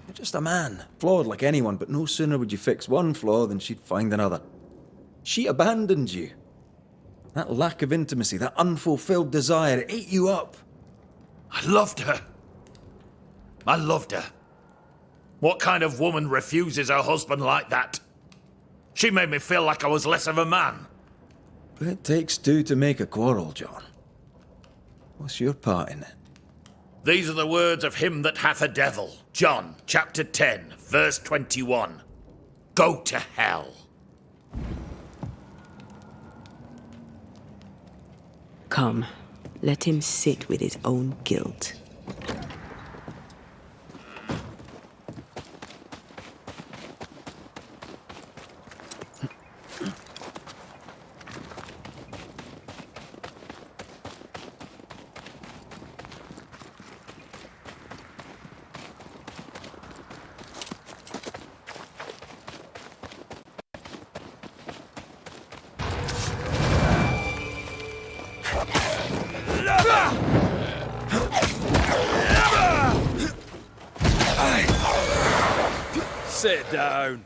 You're just a man, flawed like anyone, but no sooner would you fix one flaw than she'd find another. She abandoned you. That lack of intimacy, that unfulfilled desire, it ate you up. I loved her. I loved her. What kind of woman refuses her husband like that? She made me feel like I was less of a man. But it takes two to make a quarrel, John. What's your part in it? These are the words of him that hath a devil. John, chapter 10, verse 21. Go to hell. Come, let him sit with his own guilt. Sit down.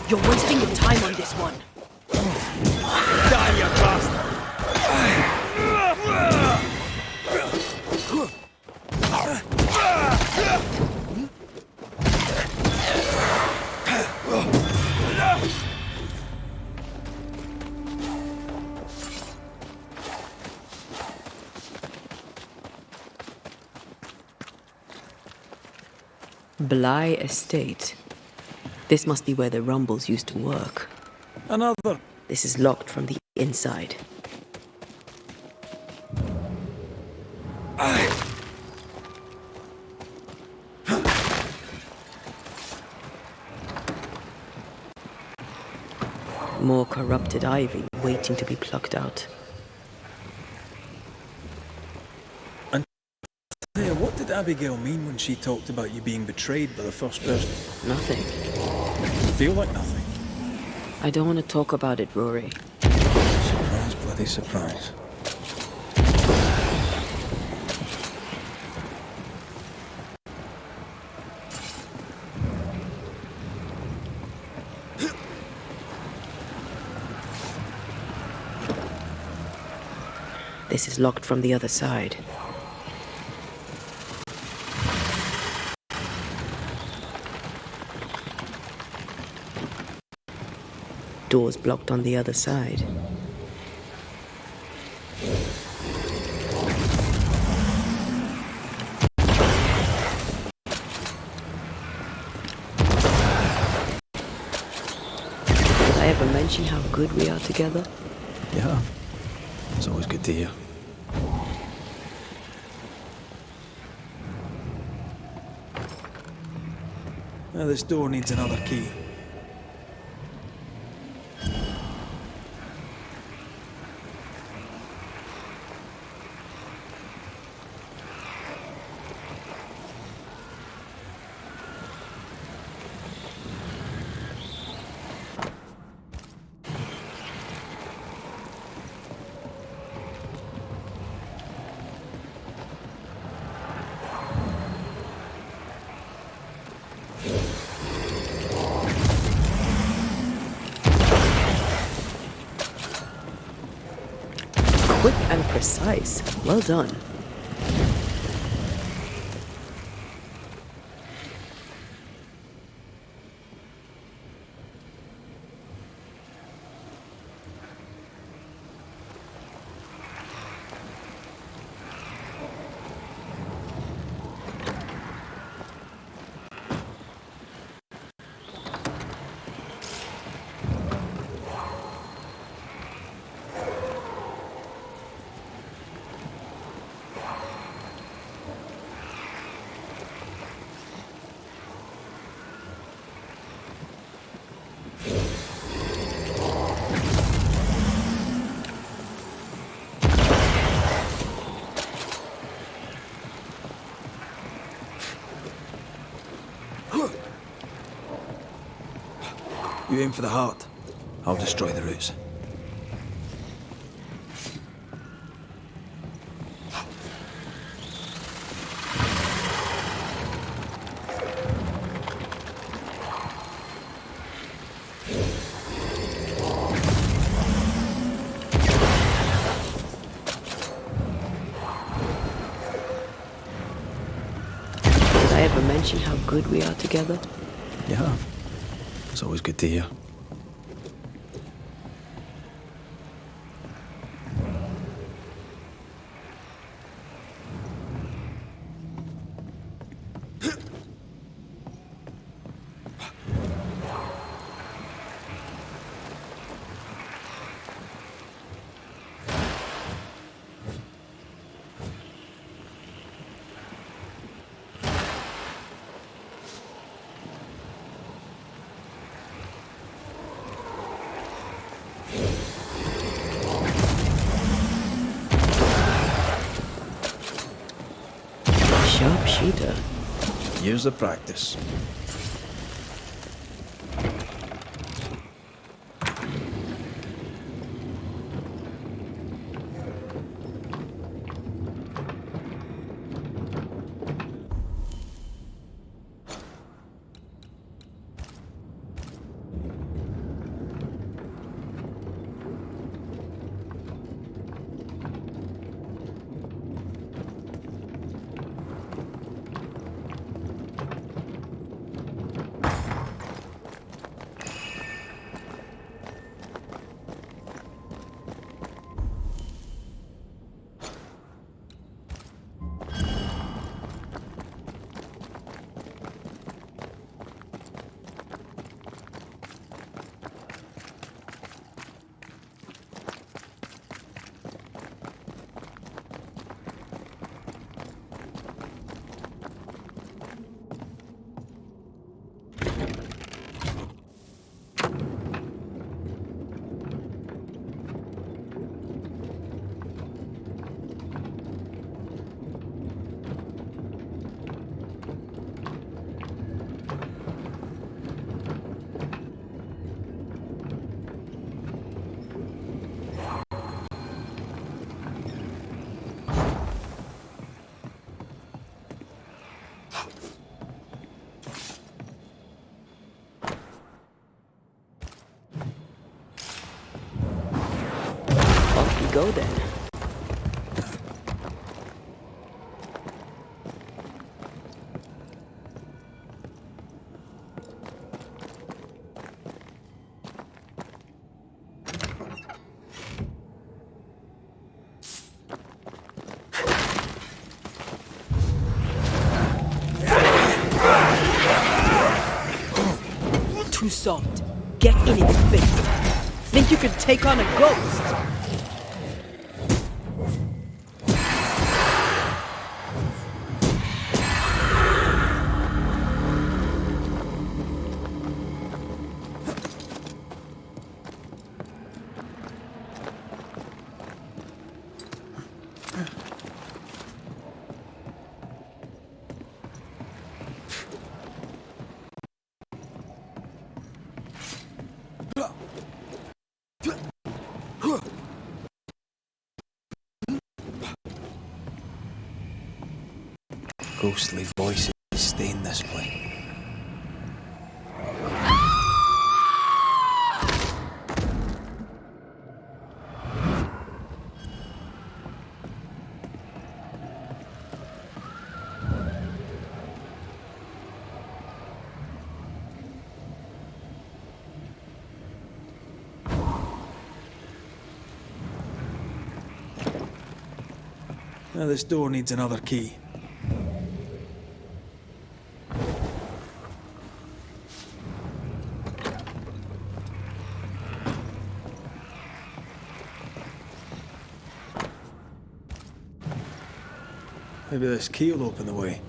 You're wasting your time on this one. Die, you bastard! Bly Estate. This must be where the Rumbles used to work. Another. This is locked from the inside. More corrupted ivy waiting to be plucked out. Hey, what did Abigail mean when she talked about you being betrayed by the first person? Nothing. Feel like nothing. I don't want to talk about it, Rory. Surprise, bloody surprise. This is locked from the other side. Doors blocked on the other side. Did I ever mention how good we are together? Yeah. It's always good to hear. Now this door needs another key. Quick and precise. Well done. You aim for the heart. I'll destroy the roots. Did I ever mention how good we are together? Yeah. It's always good to hear. Sharpshooter. Years of practice. Off you go then. Too soft. Get in its face. Think you could take on a ghost? Ghostly voices stain this place. Now this door needs another key. Maybe this key will open the way.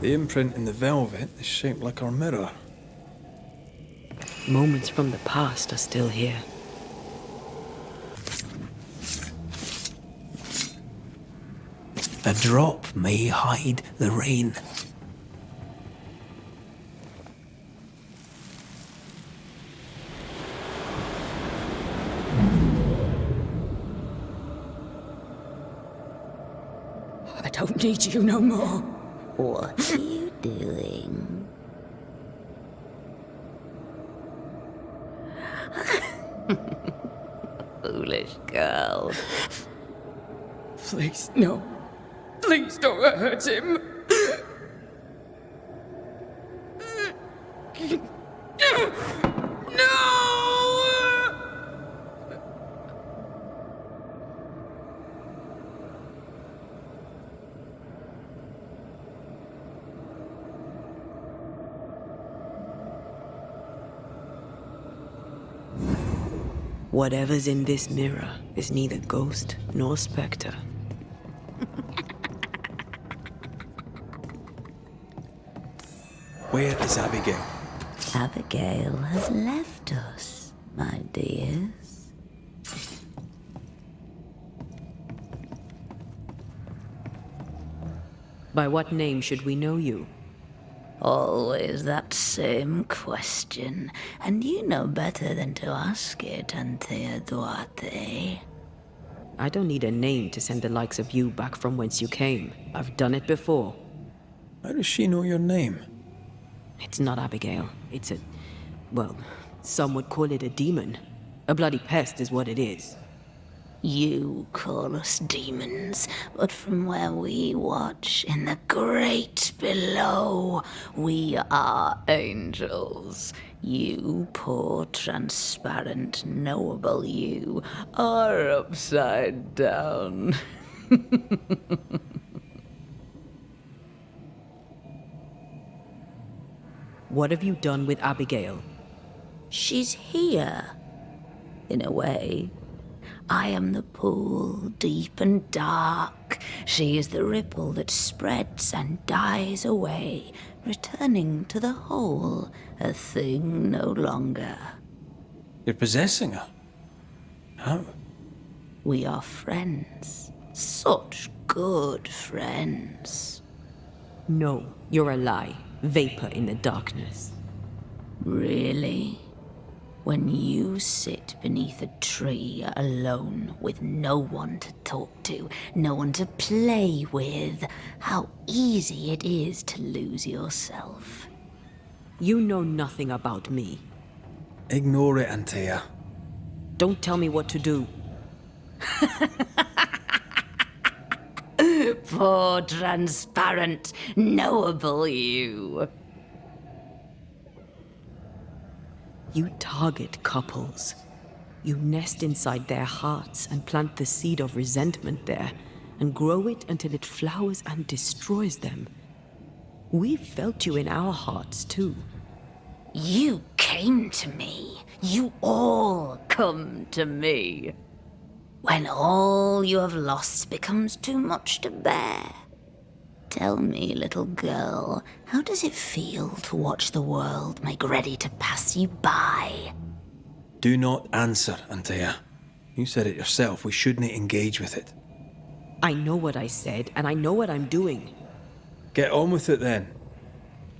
The imprint in the velvet is shaped like our mirror. Moments from the past are still here. A drop may hide the rain. I don't need you no more. What are you doing? Foolish girl. Please, no. Please don't hurt him. No! Whatever's in this mirror is neither ghost nor spectre. Where is Abigail? Abigail has left us, my dears. By what name should we know you? Always that same question, and you know better than to ask it, Antea Duarte. I don't need a name to send the likes of you back from whence you came. I've done it before. How does she know your name? It's not Abigail. It's a... well, some would call it a demon. A bloody pest is what it is. You call us demons, but from where we watch in the great below, we are angels. You poor, transparent, knowable you are upside down. What have you done with Abigail? She's here, in a way. I am the pool, deep and dark. She is the ripple that spreads and dies away, returning to the whole, a thing no longer. You're possessing her? How? We are friends. Such good friends. No, you're a lie. Vapor in the darkness. Really? When you sit beneath a tree alone with no one to talk to, no one to play with, how easy it is to lose yourself. You know nothing about me. Ignore it, Antea. Don't tell me what to do. Poor, transparent, knowable you. You target couples. You nest inside their hearts and plant the seed of resentment there, and grow it until it flowers and destroys them. We've felt you in our hearts, too. You came to me. You all come to me. When all you have lost becomes too much to bear. Tell me, little girl, how does it feel to watch the world make ready to pass you by? Do not answer, Antea. You said it yourself, we shouldn't engage with it. I know what I said, and I know what I'm doing. Get on with it then.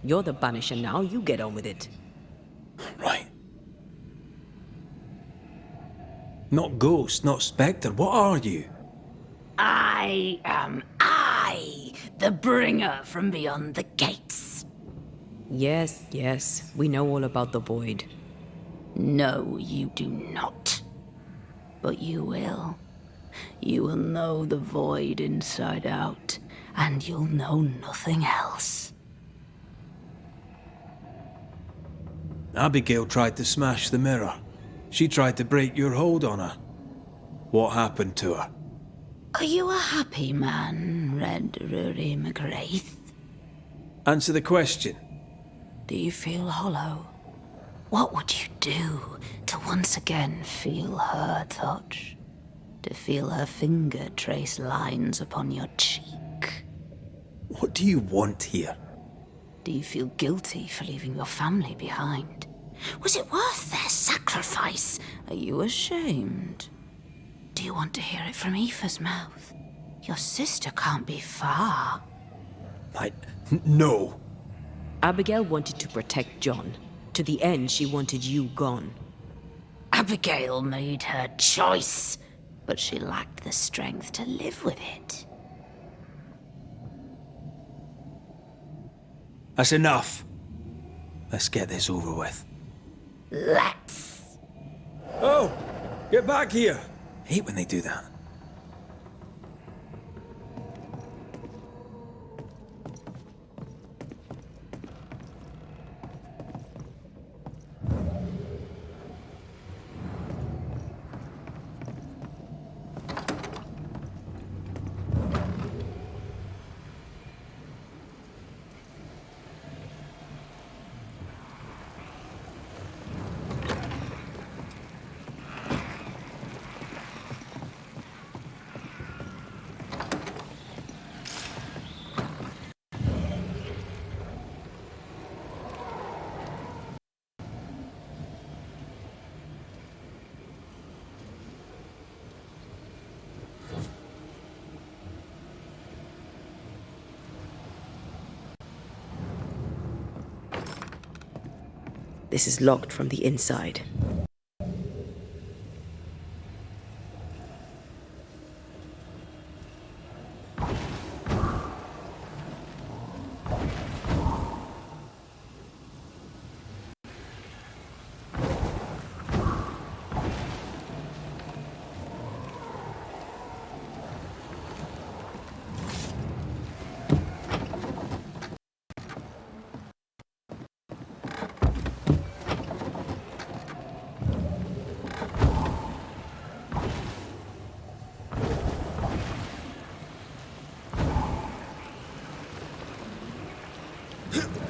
You're the Banisher now, you get on with it. Right. Not ghost, not spectre, what are you? I am I, the bringer from beyond the gates. Yes, yes, we know all about the void. No, you do not. But you will. You will know the void inside out, and you'll know nothing else. Abigail tried to smash the mirror. She tried to break your hold on her. What happened to her? Are you a happy man, Red Rory McGrath? Answer the question. Do you feel hollow? What would you do to once again feel her touch? To feel her finger trace lines upon your cheek? What do you want here? Do you feel guilty for leaving your family behind? Was it worth their sacrifice? Are you ashamed? Do you want to hear it from Aoife's mouth? Your sister can't be far. No. Abigail wanted to protect John. To the end, she wanted you gone. Abigail made her choice, but she lacked the strength to live with it. That's enough. Let's get this over with. Let's. Oh! Get back here! Hate when they do that. This is locked from the inside.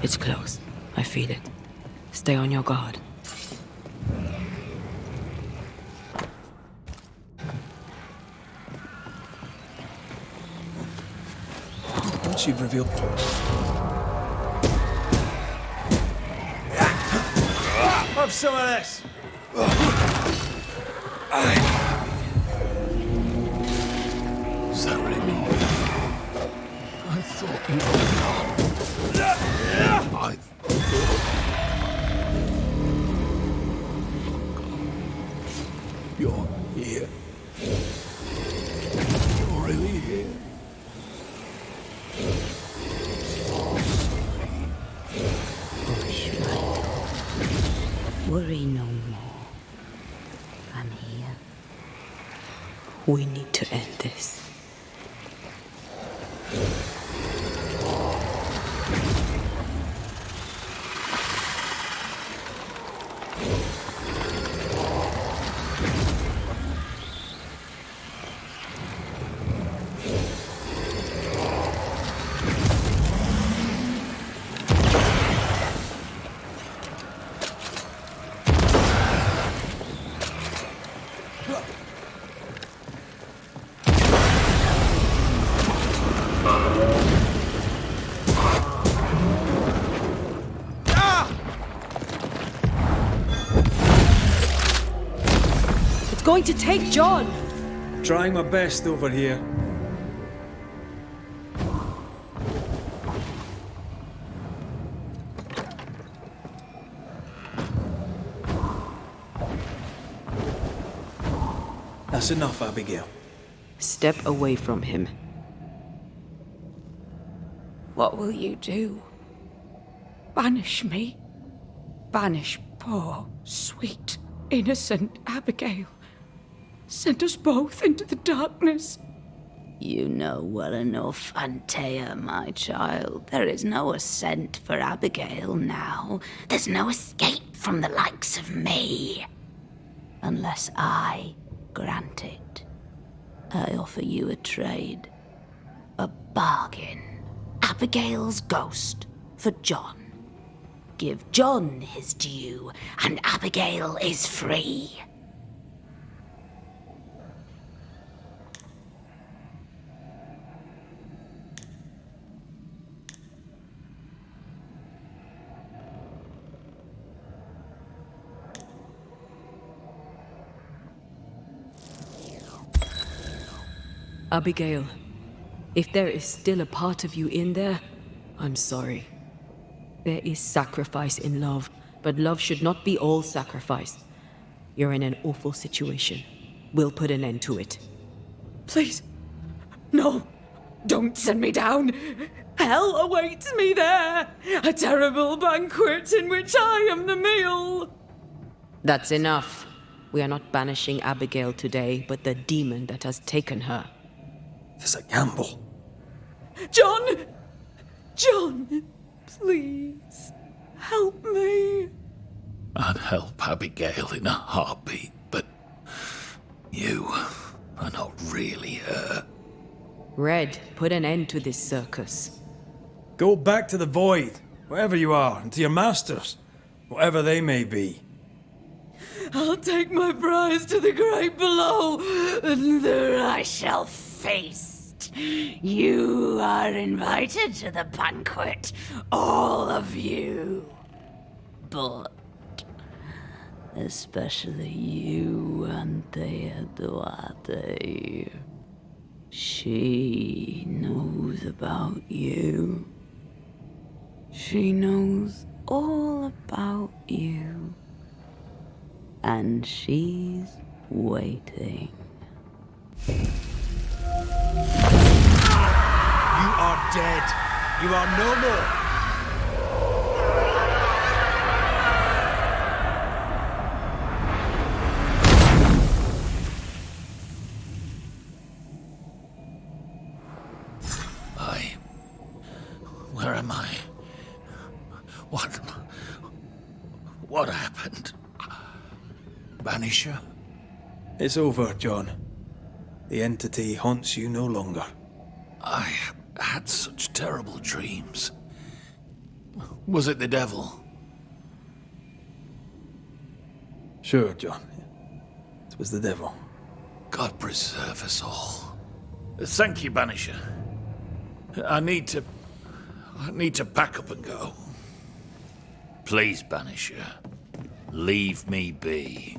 It's close. I feel it. Stay on your guard. Once you've revealed... Have some of this! Is that really you? I thought you were gone. I thought... You're here. You're really here. Worry no more. I'm here. We need to end this. Going to take John! Trying my best over here. That's enough, Abigail. Step away from him. What will you do? Banish me? Banish poor, sweet, innocent Abigail? Send us both into the darkness? You know well enough, Antea, my child. There is no ascent for Abigail now. There's no escape from the likes of me. Unless I grant it. I offer you a trade. A bargain. Abigail's ghost for John. Give John his due, and Abigail is free. Abigail, if there is still a part of you in there, I'm sorry. There is sacrifice in love, but love should not be all sacrifice. You're in an awful situation. We'll put an end to it. Please, no. Don't send me down. Hell awaits me there. A terrible banquet in which I am the meal. That's enough. We are not banishing Abigail today, but the demon that has taken her. This is a gamble. John! John, please, help me. I'd help Abigail in a heartbeat, but you are not really her. Red, put an end to this circus. Go back to the void, wherever you are, and to your masters, whatever they may be. I'll take my prize to the great below, and there I shall feast. You are invited to the banquet, all of you. But especially you, Anthea Duarte. She knows about you. She knows all about you. And she's waiting. You are dead. You are no more. Where am I? What happened? Banisher? It's over, John. The entity haunts you no longer. I had such terrible dreams. Was it the devil? Sure, John. It was the devil. God preserve us all. Thank you, Banisher. I need to pack up and go. Please, Banisher, leave me be.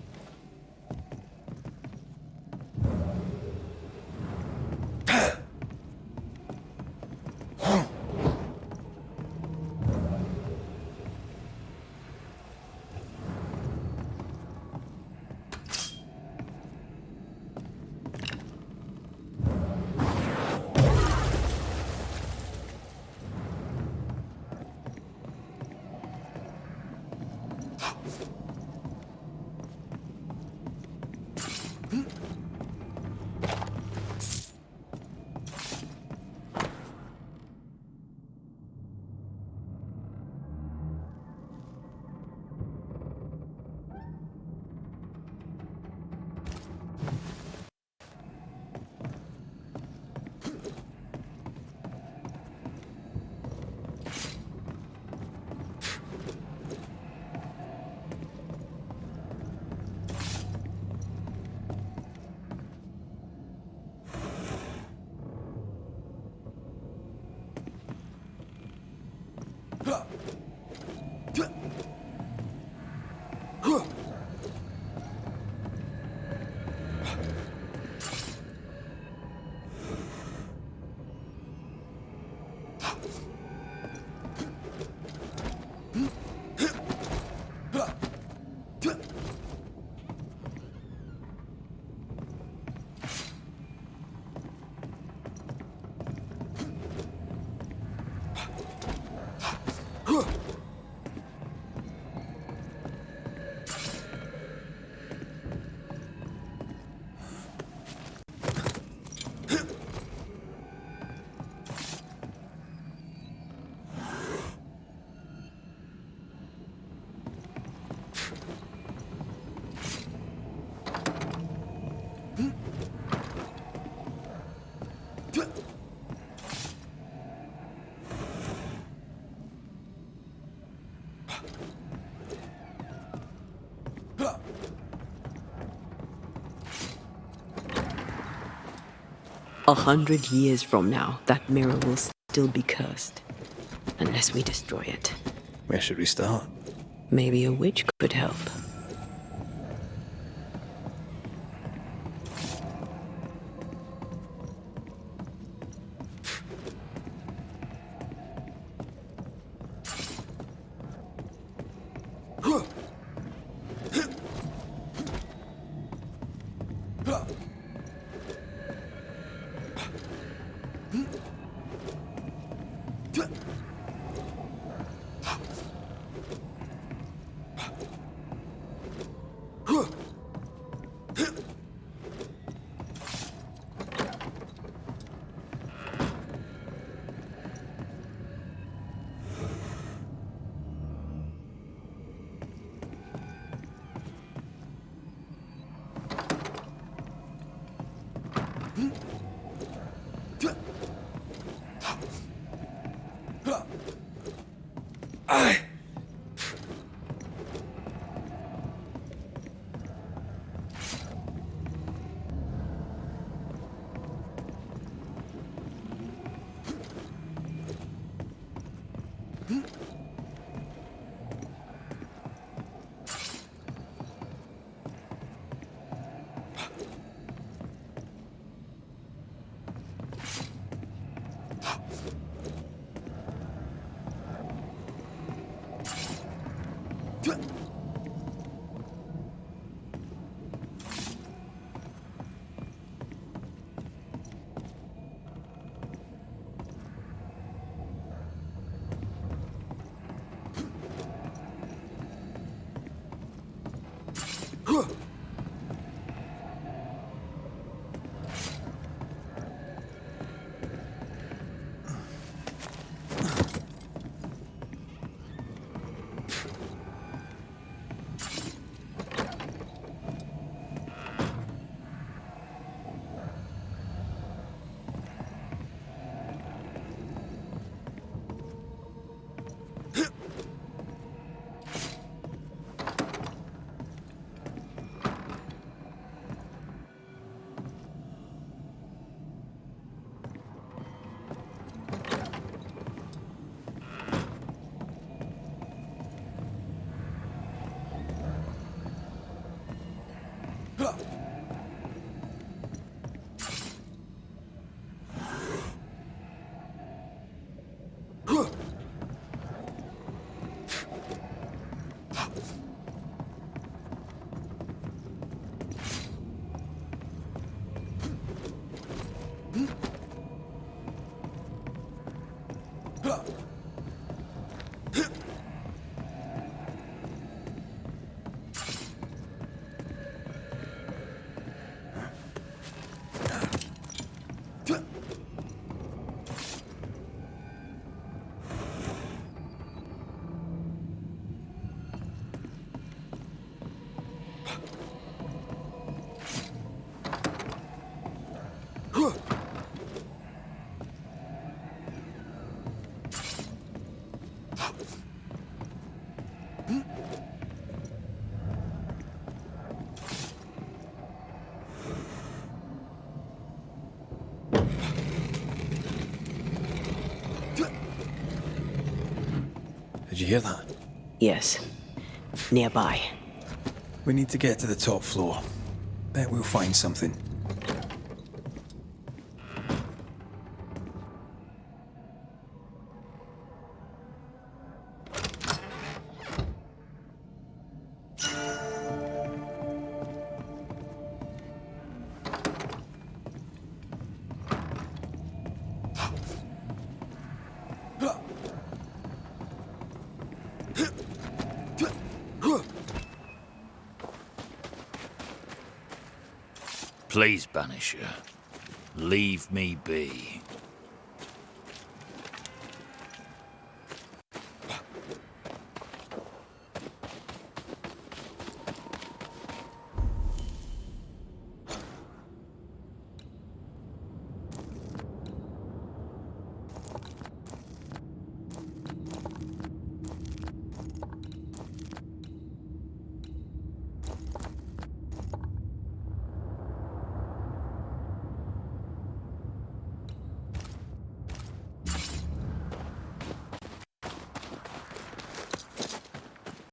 A 100 years from now, that mirror will still be cursed. Unless we destroy it. Where should we start? Maybe a witch could help. Did you hear that? Yes. Nearby. We need to get to the top floor. Bet we'll find something. Please, Banisher, leave me be.